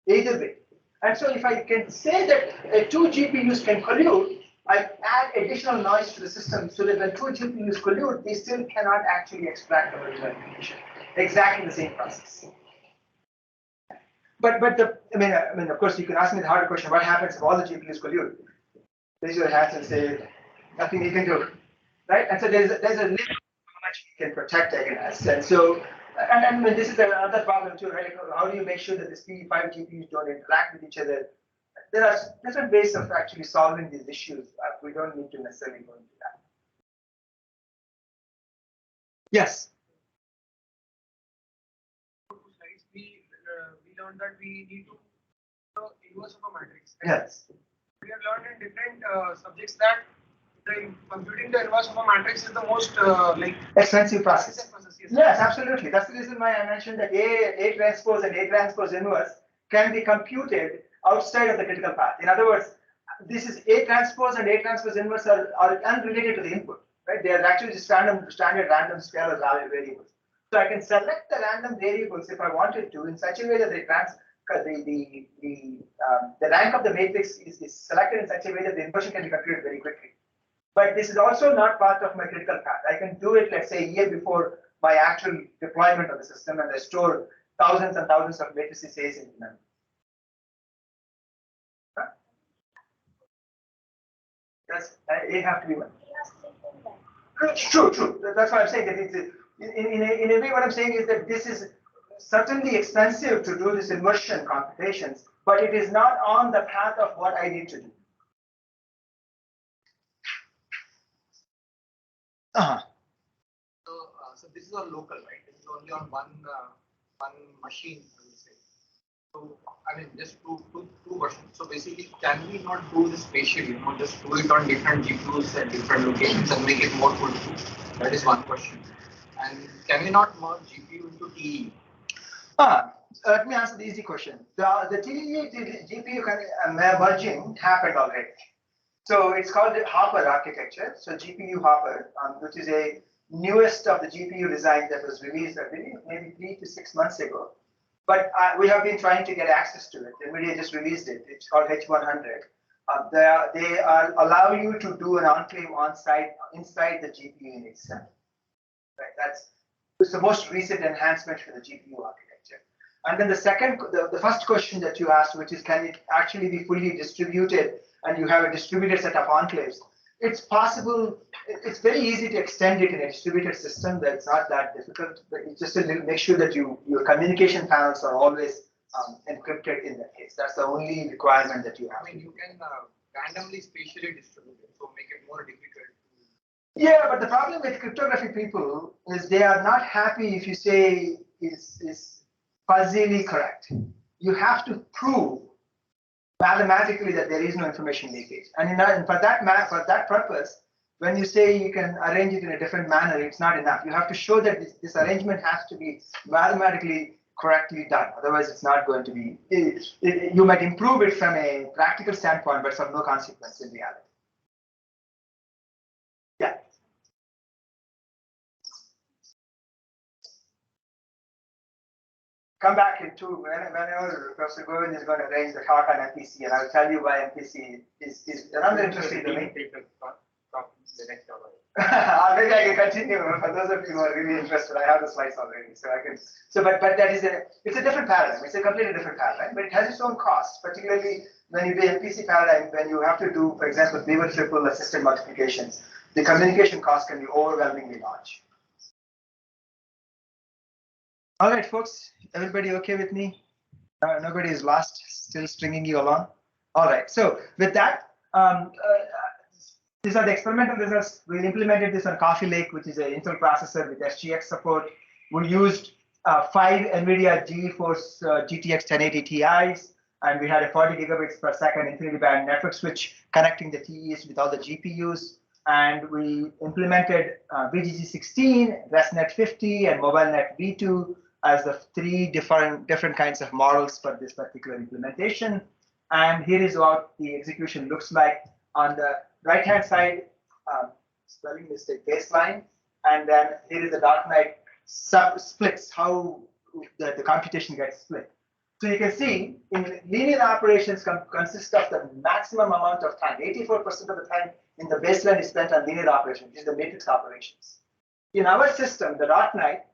Either way. And so if I can say that 2 GPUs can collude, I add additional noise to the system so that when 2 GPUs collude, they still cannot actually extract the original information. Exactly the same process. But I mean, of course, you can ask me the harder question: what happens if all the GPUs collude? Raise your hands and say nothing you can do, right? And so there's a limit to how much you can protect against. And so, and I mean, this is another problem too, right? How do you make sure that these P5 GPUs don't interact with each other? There are different ways of actually solving these issues. We don't need to necessarily go into that. Yes. We learned that we need to inverse of a matrix. Yes. We have learned in different subjects that computing the inverse of a matrix is the most expensive process. Yes, absolutely. That's the reason why I mentioned that A transpose and A transpose inverse can be computed outside of the critical path. In other words, this is A transpose and A transpose inverse are unrelated to the input, right? They are actually just standard random scalar variables. So I can select the random variables if I wanted to in such a way that the rank of the matrix is selected in such a way that the inversion can be computed very quickly. But this is also not part of my critical path. I can do it, let's say, a year before my actual deployment of the system, and I store thousands and thousands of matrices in memory. Huh? That's it have to be one. True. That's why I'm saying that it's in a way. What I'm saying is that this is certainly expensive to do this inversion computations, but it is not on the path of what I need to do. So this is all local, right? This is only on one machine, I would say. So, I mean, just two questions. So basically, can we not do this spatially, just do it on different GPUs at different locations and make it more foolproof? That is one question. And can we not merge GPU into TE? Let me answer the easy question. The TE to GPU merging happened already. So it's called the Hopper architecture. So GPU Hopper, which is a newest of the GPU design that was released, I believe, maybe 3 to 6 months ago. But we have been trying to get access to it. NVIDIA just released it. It's called H100. They allow you to do an enclave on-site inside the GPU in itself. Right? It's the most recent enhancement for the GPU architecture. And then the first question that you asked, which is, can it actually be fully distributed and you have a distributed set of enclaves? It's possible. It's very easy to extend it in a distributed system. That's not that difficult. But it's just to make sure that your communication panels are always encrypted in that case. That's the only requirement that you have. I mean, you can randomly spatially distribute it, so make it more difficult. Yeah, but the problem with cryptography people is they are not happy if you say is fuzzily correct. You have to prove mathematically that there is no information leakage. And for that purpose, when you say you can arrange it in a different manner, it's not enough. You have to show that this arrangement has to be mathematically correctly done. Otherwise, it's not going to be. You might improve it from a practical standpoint, but it's of no consequence in reality. Yeah. Come back whenever Professor Govind is going to arrange the talk on MPC, and I'll tell you why MPC is another interesting domain. Maybe I can continue for those of you who are really interested. I have the slides already, so I can. So, but that is it's a different paradigm. It's a completely different paradigm, but it has its own costs. Particularly when you do MPC paradigm, when you have to do, for example, Beaver triple assisted multiplications, the communication cost can be overwhelmingly large. All right, folks, everybody okay with me? Nobody is lost, still stringing you along? All right, so with that, these are the experimental results. We implemented this on Coffee Lake, which is an Intel processor with SGX support. We used 5 NVIDIA GeForce GTX 1080 Ti's, and we had a 40 gigabits per second infinity band network switch connecting the TEs with all the GPUs. And we implemented VGG16, ResNet 50, and MobileNet V2 as the 3 different kinds of models for this particular implementation. And here is what the execution looks like. On the right-hand side, spelling mistake, baseline, and then here is the dark night splits, how the computation gets split. So you can see in linear operations consist of the maximum amount of time. 84% of the time in the baseline is spent on linear operations, which is the matrix operations. In our system, the dark night,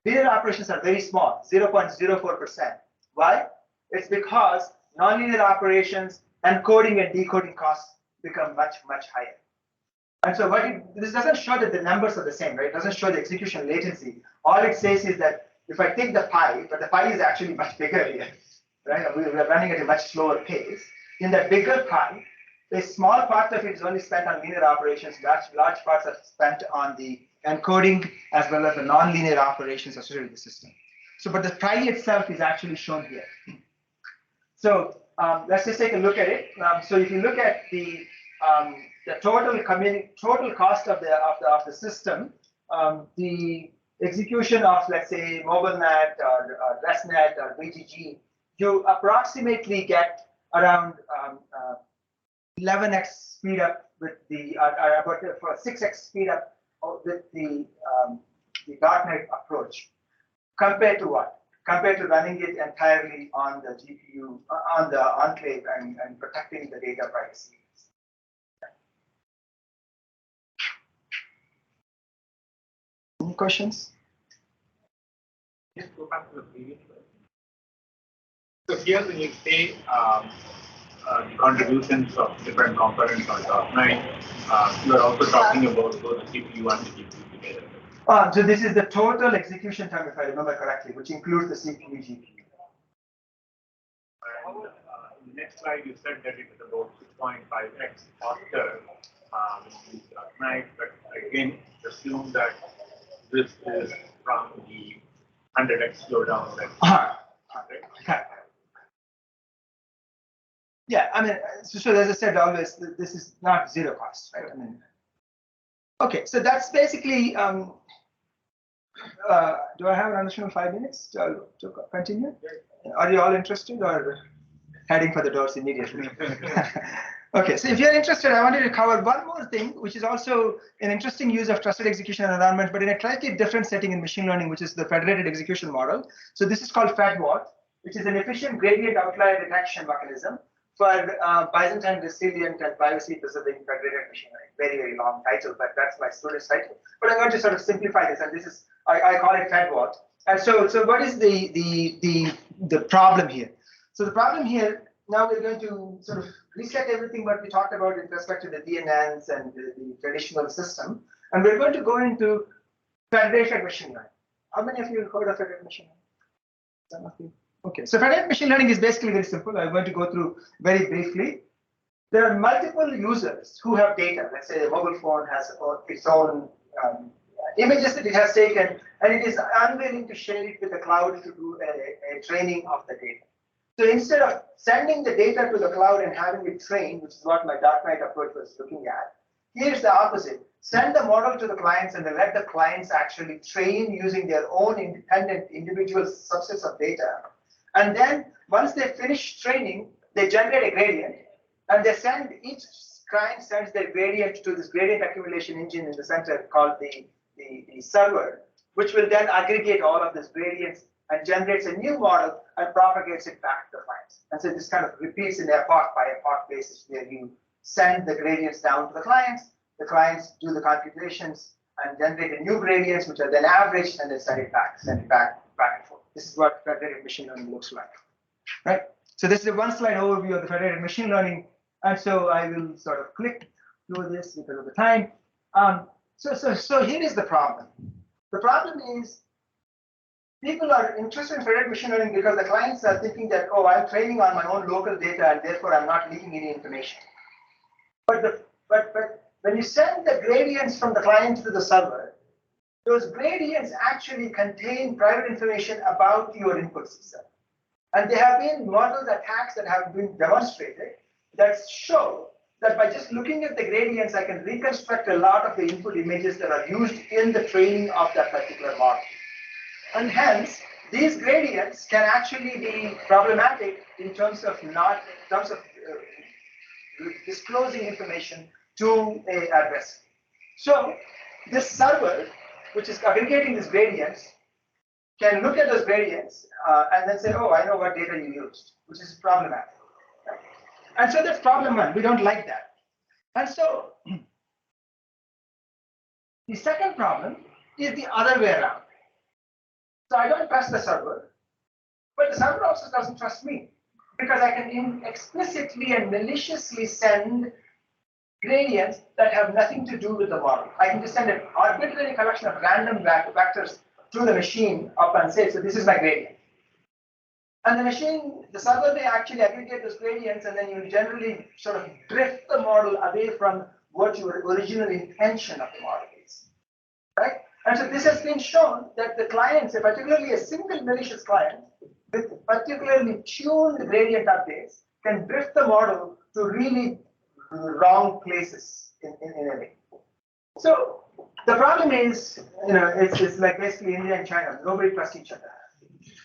linear operations are very small, 0.04%. Why? It's because nonlinear operations, encoding and decoding costs become much, much higher. And so this doesn't show that the numbers are the same, right? It doesn't show the execution latency. All it says is that if I take the pi, but the pi is actually much bigger here, right? We're running at a much slower pace. In the bigger pi, a small part of it is only spent on linear operations. Large parts are spent on the encoding as well as the non-linear operations associated with the system. So, but the pi itself is actually shown here. So let's just take a look at it. So if you look at the total cost of the system, the execution of, let's say, MobileNet or ResNet or VGG, you approximately get around 11x speed up with the about 6x speed up with the .NET approach. Compared to what? Compared to running it entirely on the GPU, on the enclave and protecting the data privacy. Any questions? Just go back to the previous slide. So here when you say the contributions of different components on .NET, you are also talking about both the CPU and the GPU together. So this is the total execution time, if I remember correctly, which includes the CPU, GPU. And in the next slide, you said that it is about 6.5x faster with .NET, but again, assume that this is from the 100x slowdown. That, right? Yeah, I mean, so as I said, always this is not zero cost, right? I mean, okay, so that's basically. Do I have an additional 5 minutes to continue? Are you all interested or heading for the doors immediately? Okay, so if you're interested, I wanted to cover one more thing, which is also an interesting use of trusted execution environment, but in a slightly different setting in machine learning, which is the federated execution model. So this is called FedWAT, which is an efficient gradient outlier detection mechanism for Byzantine resilient and privacy preserving federated machine learning. Very, very long title, but that's my student's title. But I'm going to sort of simplify this, and this is I call it FedWAT. And so what is the problem here? So the problem here, now we're going to sort of reset everything what we talked about with respect to the DNNs and the traditional system, and we're going to go into federated machine learning. How many of you have heard of federated machine learning? Some of you. Okay, so federated machine learning is basically very simple. I'm going to go through very briefly. There are multiple users who have data. Let's say a mobile phone has its own images that it has taken, and it is unwilling to share it with the cloud to do a training of the data. So instead of sending the data to the cloud and having it trained, which is what my dark knight approach was looking at, here's the opposite. Send the model to the clients and then let the clients actually train using their own independent individual subsets of data. And then once they finish training, they generate a gradient, and they send, each client sends their gradient to this gradient accumulation engine in the center called the server, which will then aggregate all of these gradients and generates a new model and propagates it back to the clients. And so this kind of repeats in epoch by epoch basis, where you send the gradients down to the clients do the computations and generate a new gradients, which are then averaged, and then send it back and forth. This is what federated machine learning looks like, right? So this is a one slide overview of the federated machine learning. And so I will sort of click through this because of the time. So here is the problem. The problem is people are interested in federated machine learning because the clients are thinking that, oh, I'm training on my own local data and therefore I'm not leaking any information. But when you send the gradients from the client to the server, those gradients actually contain private information about your input system. And there have been model attacks that have been demonstrated that show that by just looking at the gradients, I can reconstruct a lot of the input images that are used in the training of that particular model. And hence, these gradients can actually be problematic in terms of disclosing information to a adversary. So this server, which is aggregating these gradients, can look at those gradients and then say, oh, I know what data you used, which is problematic. Right? And so that's problem one. We don't like that. And so the second problem is the other way around. So I don't trust the server, but the server also doesn't trust me, because I can explicitly and maliciously send gradients that have nothing to do with the model. I can just send an arbitrary collection of random vectors to the machine up and say, so this is my gradient. And the machine, the server may actually aggregate those gradients, and then you generally sort of drift the model away from what your original intention of the model is, right? And so this has been shown that the clients, particularly a single malicious client with particularly tuned gradient updates, can drift the model to really wrong places in a way. So the problem is, it's like basically India and China. Nobody trusts each other,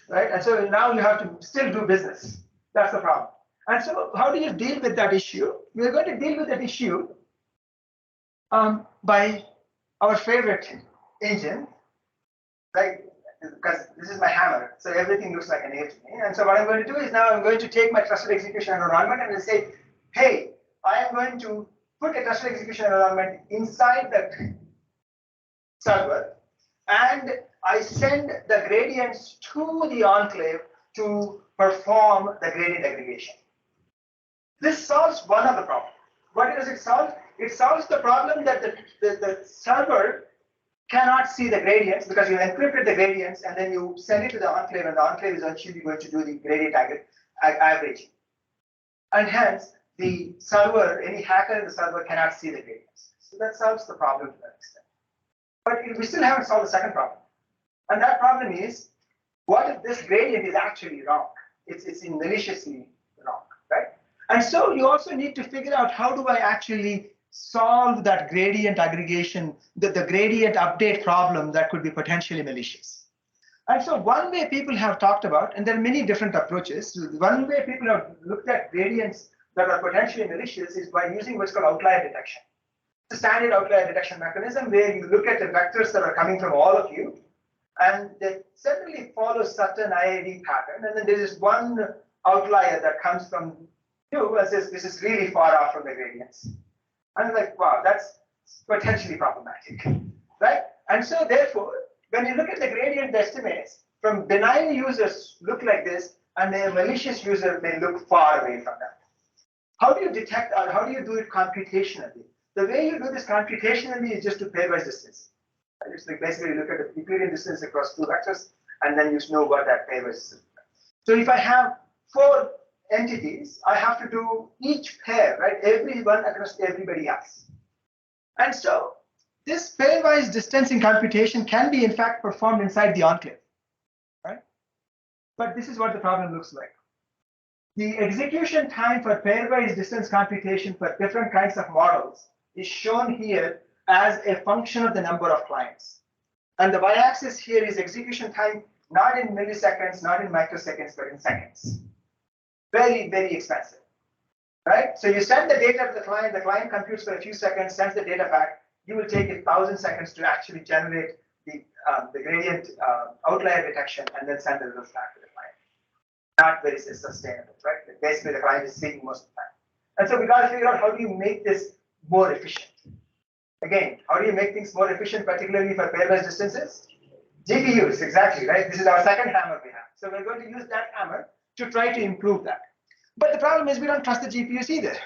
right? And so now you have to still do business. That's the problem. And so how do you deal with that issue? We're going to deal with that issue by our favorite engine, right? Because this is my hammer, so everything looks like a nail to me. And so what I'm going to do is now I'm going to take my trusted execution environment and say, hey, I am going to put a trusted execution environment inside the server, and I send the gradients to the enclave to perform the gradient aggregation. This solves one of the problems. What does it solve? It solves the problem that the server cannot see the gradients, because you encrypted the gradients and then you send it to the enclave, and the enclave is actually going to do the gradient averaging. And hence, the server, any hacker in the server cannot see the gradients. So that solves the problem to that extent. But we still haven't solved the second problem. And that problem is, what if this gradient is actually wrong? It's maliciously wrong, right? And so you also need to figure out how do I actually solve that gradient aggregation, the gradient update problem that could be potentially malicious. And so one way people have talked about, and there are many different approaches, one way people have looked at gradients that are potentially malicious is by using what's called outlier detection. It's a standard outlier detection mechanism where you look at the vectors that are coming from all of you, and they certainly follow certain IID pattern, and then there is one outlier that comes from you and says this is really far off from the gradients. And I'm like, wow, that's potentially problematic, right? And so therefore, when you look at the gradient estimates, from benign users look like this, and a malicious user may look far away from that. How do you detect, or how do you do it computationally? The way you do this computationally is just to pairwise distance. You just basically look at the Euclidean distance across two vectors, and then you know what that pairwise distance is. So if I have 4 entities, I have to do each pair, right? Every one across everybody else. And so this pairwise distancing computation can be in fact performed inside the enclave, right? But this is what the problem looks like. The execution time for pairwise distance computation for different kinds of models is shown here as a function of the number of clients. And the y-axis here is execution time, not in milliseconds, not in microseconds, but in seconds. Very, very expensive, right? So you send the data to the client computes for a few seconds, sends the data back. You will take 1,000 seconds to actually generate the gradient outlier detection and then send the results back to the client. Not very sustainable, right? Basically, the client is sleeping most of the time. And so we got to figure out how do you make this more efficient. Again, how do you make things more efficient, particularly for pairwise distances? GPUs, exactly, right? This is our second hammer we have. So we're going to use that hammer to try to improve that. But the problem is we don't trust the GPUs either,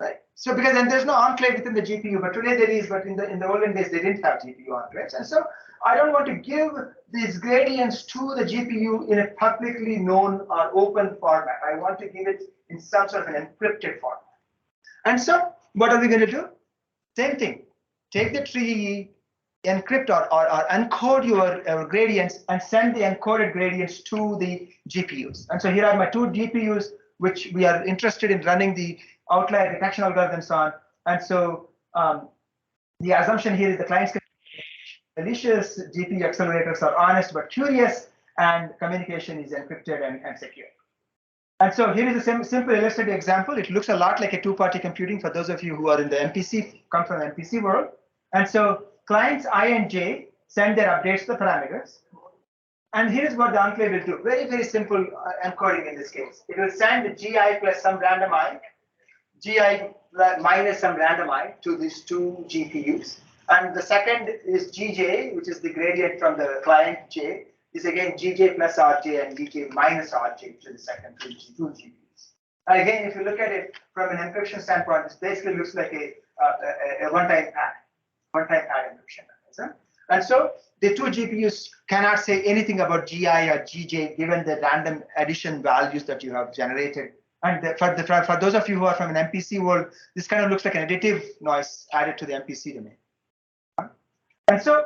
right? So because then there's no enclave within the GPU, but today there is, but in the olden days they didn't have GPU enclaves. And so I don't want to give these gradients to the GPU in a publicly known or open format. I want to give it in some sort of an encrypted format. And so what are we going to do? Same thing. Take the tree, encrypt or encode your gradients and send the encoded gradients to the GPUs. And so here are my 2 GPUs, which we are interested in running the outlier detection algorithms on. And so the assumption here is the clients can be malicious, GPU accelerators are honest but curious, and communication is encrypted and secure. And so here is a simple illustrative example. It looks a lot like a 2-party computing for those of you who are in the MPC, come from the MPC world. And so clients I and J send their updates to the parameters. And here's what the enclave will do. Very, very simple encoding in this case. It will send GI plus some random I, GI minus some random I to these 2 GPUs. And the second is GJ, which is the gradient from the client J, is again GJ plus RJ and GJ minus RJ to the second 2 GPUs. And again, if you look at it from an encryption standpoint, it basically looks like a one-time pad encryption mechanism. And so the 2 GPUs cannot say anything about GI or GJ given the random addition values that you have generated. And for those of you who are from an MPC world, this kind of looks like an additive noise added to the MPC domain. And so,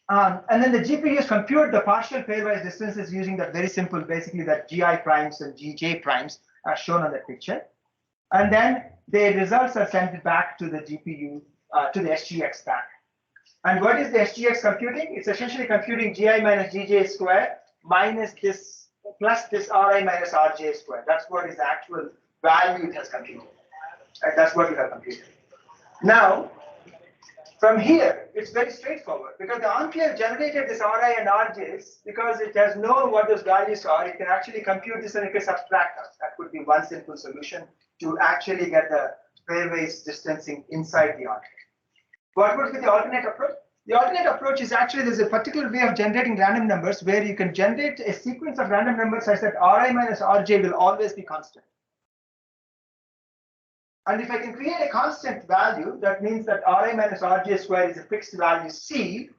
and then the GPUs compute the partial pairwise distances using that very simple, basically that GI primes and GJ primes are shown on the picture. And then the results are sent back to the GPU, to the SGX back. And what is the SGX computing? It's essentially computing GI minus GJ squared minus this plus this RI minus RJ squared. That's what is the actual value it has computed. And that's what we have computed. Now, from here, it's very straightforward because the enclave generated this RI and RJs because it has known what those values are. It can actually compute this and it can subtract us. That could be one simple solution to actually get the pairwise distancing inside the enclave. What would be the alternate approach? The alternate approach is actually there's a particular way of generating random numbers where you can generate a sequence of random numbers such that Ri minus Rj will always be constant. And if I can create a constant value, that means that Ri minus Rj squared is a fixed value C.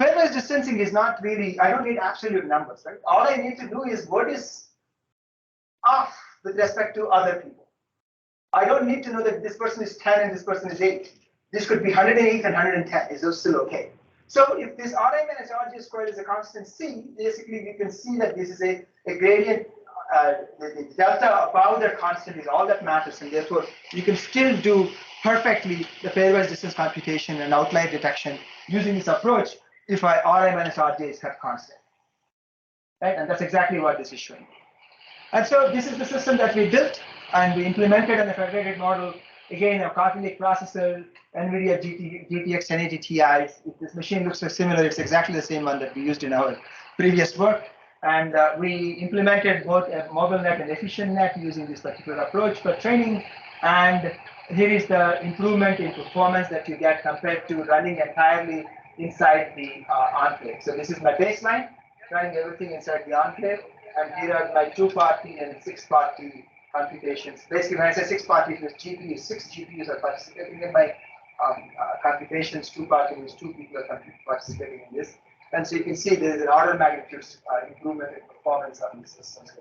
Pairwise distancing is not really, I don't need absolute numbers, right? All I need to do is what is off with respect to other people. I don't need to know that this person is 10 and this person is 8. This could be 108 and 110. Is those still okay? So if this Ri minus Rj squared is a constant C, basically we can see that this is a gradient the delta above that constant is all that matters, and therefore you can still do perfectly the pairwise distance computation and outlier detection using this approach if Ri minus Rj is kept constant. Right? And that's exactly what this is showing. And so this is the system that we built and we implemented in the federated model. Again, a Coffee Lake processor, NVIDIA GTX 1080 Ti. If this machine looks so similar, it's exactly the same one that we used in our previous work. And we implemented both a mobile net and efficient net using this particular approach for training. And here is the improvement in performance that you get compared to running entirely inside the enclave. So this is my baseline, running everything inside the enclave. And here are my 2-party and 6-party computations. Basically, when I say 6-party, it is GPUs. 6 GPUs are participating in my computations. 2-party means 2 people are participating in this. And so you can see there is an order of magnitude improvement in performance on these systems.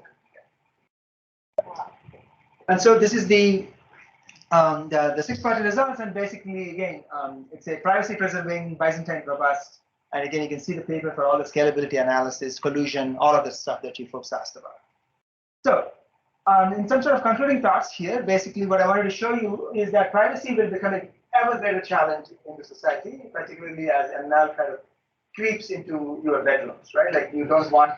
And so this is the 6-party results. And basically, again, it's a privacy-preserving, Byzantine robust. And again, you can see the paper for all the scalability analysis, collusion, all of the stuff that you folks asked about. So in some sort of concluding thoughts here, basically what I wanted to show you is that privacy will become an ever greater challenge in the society, particularly as ML kind of creeps into your bedrooms, right? Like you don't want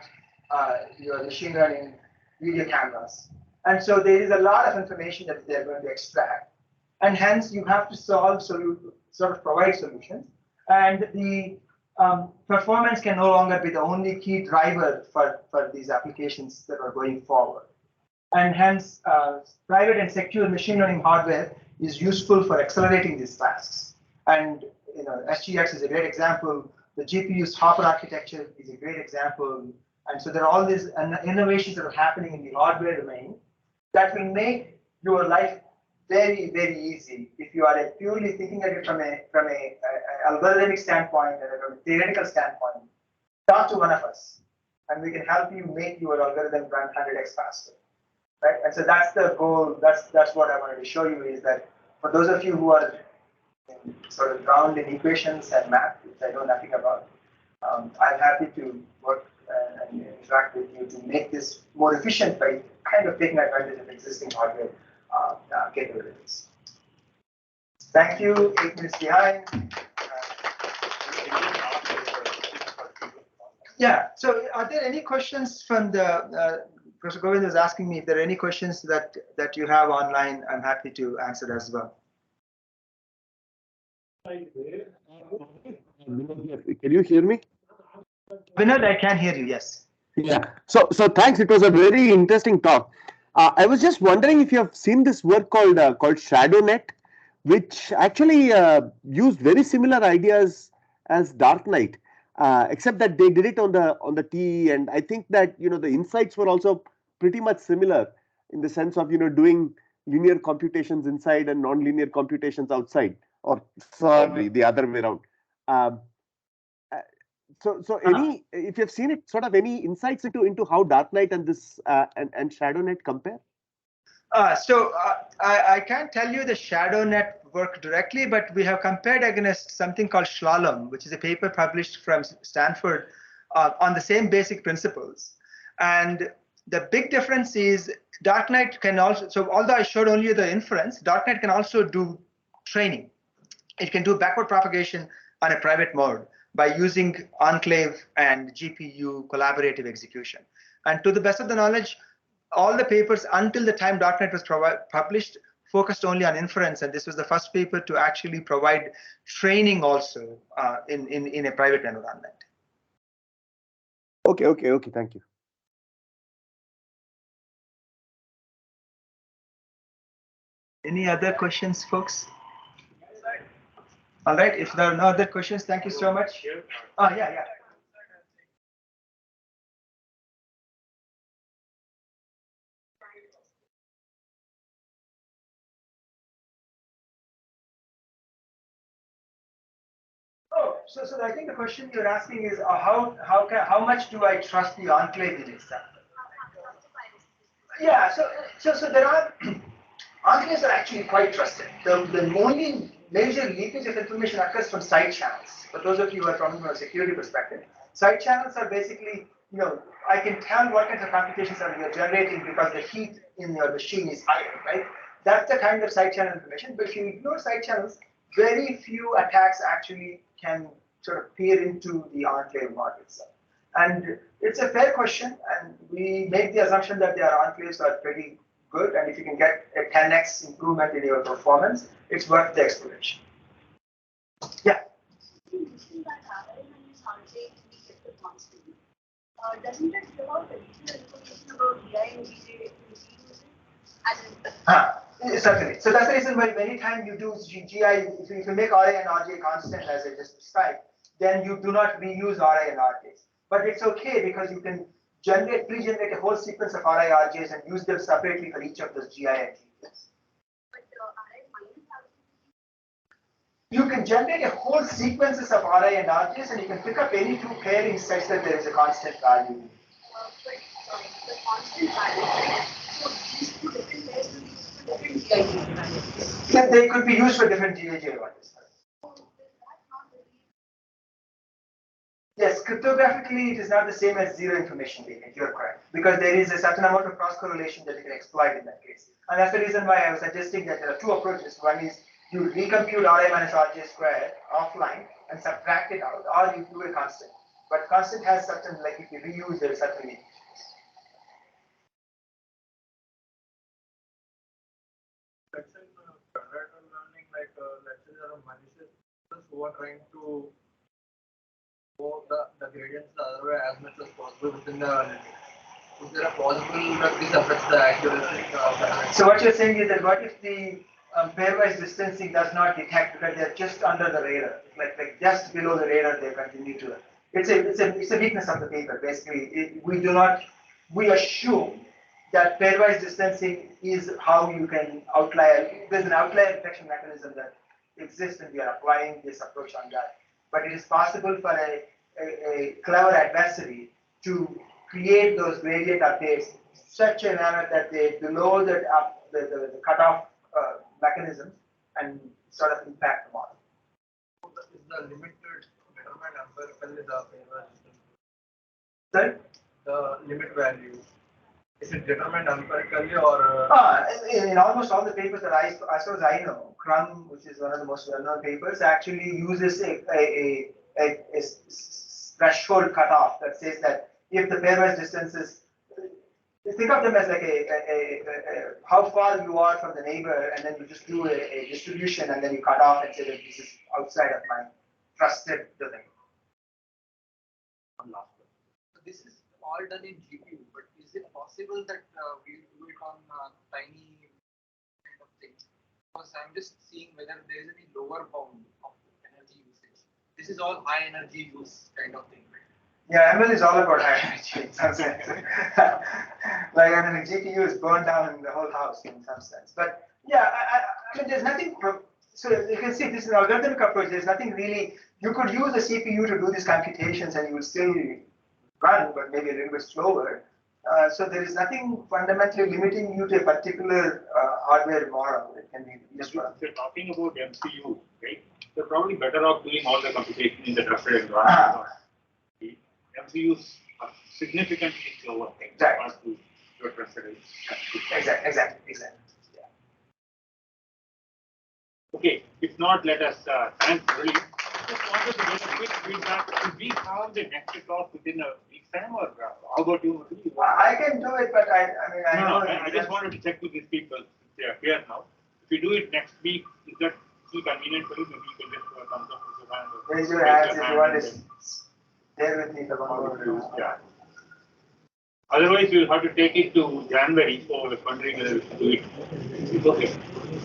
your machine learning video cameras. And so there is a lot of information that they're going to extract. And hence you have to solve, so you sort of provide solutions. And the performance can no longer be the only key driver for these applications that are going forward. And hence, private and secure machine learning hardware is useful for accelerating these tasks. And SGX is a great example. The GPU's Hopper architecture is a great example. And so there are all these innovations that are happening in the hardware domain that will make your life very, very easy if you are purely thinking of it from a algorithmic standpoint and from a theoretical standpoint. Talk to one of us, and we can help you make your algorithm run 100x faster, right? And so that's the goal. That's what I wanted to show you is that for those of you who are sort of drowned in equations and math, which I know nothing about, I'm happy to work and interact with you to make this more efficient by kind of taking advantage of existing hardware capabilities. Thank you. 8 minutes behind. Yeah. So, are there any questions from the Professor Govind is asking me if there are any questions that you have online? I'm happy to answer as well. Can you hear me? Vinod, I can hear you. Yes. Yeah. So thanks. It was a very interesting talk. I was just wondering if you have seen this work called ShadowNet, which actually used very similar ideas as Dark Knight, except that they did it on the TE, and I think that the insights were also pretty much similar in the sense of doing linear computations inside and non-linear computations outside, or sorry, the other way around. So if you've seen it, sort of any insights into how Dark Knight and this and ShadowNet compare? I can't tell you the ShadowNet work directly, but we have compared against something called Slalom, which is a paper published from Stanford on the same basic principles. And the big difference is Dark Knight can also, so although I showed only the inference, Dark Knight can also do training. It can do backward propagation on a private mode by using enclave and GPU collaborative execution. And to the best of the knowledge, all the papers until the time Dark Knight was published focused only on inference, and this was the first paper to actually provide training also in a private environment. Okay, thank you. Any other questions, folks? All right, if there are no other questions, thank you so much. Oh, yeah. Oh, so I think the question you're asking is how much do I trust the enclave in itself? Yeah, so there are enclaves are actually quite trusted. The only major leakage of information occurs from side channels. For those of you who are from a security perspective, side channels are basically I can tell what kinds of computations are you're generating because the heat in your machine is higher, right? That's the kind of side channel information. But if you ignore side channels, very few attacks actually can sort of peer into the enclave model itself. And it's a fair question, and we make the assumption that their enclaves are pretty good, and if you can get a 10x improvement in your performance, it's worth the exploration. Yeah. Doesn't it give out additional information about GI and GJ Certainly. So that's the reason why many times you do GI, if you make RA and RJ constant as I just described, then you do not reuse RA and RJs. But it's okay because you can pre-generate a whole sequence of RI RJs and use them separately for each of those GI and GJs. You can generate a whole sequences of RI and RJs, and you can pick up any two pairings such that there is a constant value. The constant value, so these two different pairs will be used for different GI values. Yeah, they could be used for different GI values. Yes, cryptographically, it is not the same as zero information data. You're correct, because there is a certain amount of cross correlation that you can exploit in that case, and that's the reason why I was suggesting that there are two approaches. One is you recompute RI minus RJ squared offline and subtract it out, or you do a constant. But constant has certain, like if you reuse, there is certain limitations. Let's say parallel learning, like let's say there are malicious people who are trying to go the gradients the other way as much as possible within the limit. Is there a possible that this affects the accuracy? So what you're saying is that what if the pairwise distancing does not detect because they're just under the radar, like just below the radar they continue to. It's a weakness of the paper. Basically, we assume that pairwise distancing is how you can outlier. There's an outlier detection mechanism that exists, and we are applying this approach on that. But it is possible for a clever adversary to create those gradient updates such a manner that they below the cutoff mechanism and sort of impact the model. Is the limit determined empirically the pairwise distance? Sorry? The limit value. Is it determined empirically or? In almost all the papers that as far as I know, Crum, which is one of the most well-known papers, actually uses a threshold cutoff that says that if the pairwise distances, think of them as like how far you are from the neighbor, and then you just do a distribution, and then you cut off and say that this is outside of my trusted domain. So this is all done in GPU, but is it possible that we do it on tiny kind of things? Because I'm just seeing whether there is any lower bound of energy usage. This is all high energy use kind of thing, right? Yeah, ML is all about high energy in some sense. Like, I mean, GPU is burned down in the whole house in some sense. But yeah, I mean, there's nothing. So you can see this is an algorithmic approach. There's nothing really. You could use a CPU to do these computations, and you will still run, but maybe a little bit slower. So there is nothing fundamentally limiting you to a particular hardware model. It can be used for. If you're talking about MCU, right? You're probably better off doing all the computation in the trusted environment. The MCUs are significantly slower compared to your trusted. Exactly. Yeah. Okay, if not, let us thank Murali. Just wanted to get a quick feedback. Do we have the next talk within a week's time, or how about you? I can do it, but I just wanted to check with these people since they are here now. If we do it next week, is that still convenient for you? Maybe you can just thumbs up with your hand. Raise your hands if you want to stay with me for one more. Yeah. Otherwise, we'll have to take it to January. So I was wondering whether we should do it. It's okay.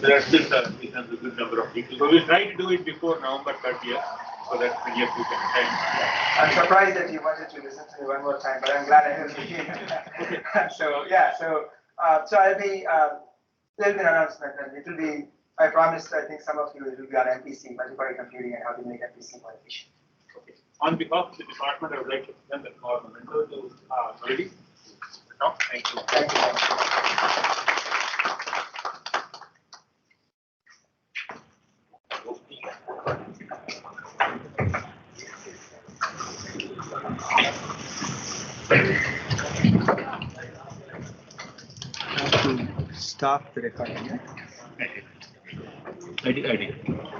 There are still a good number of people. So we'll try to do it before November 30th, so that yes, we can attend. I'm surprised that you wanted to listen to me one more time, but I'm glad I heard you. So yeah, so I'll be there'll be an announcement, and it will be. I promised. I think some of you it will be on MPC, multi-party computing, and how to make MPC more efficient. Okay. On behalf of the department, I would like to present the member to Murali. Thank you. Thank you. have to stop the recording. Yeah? I did.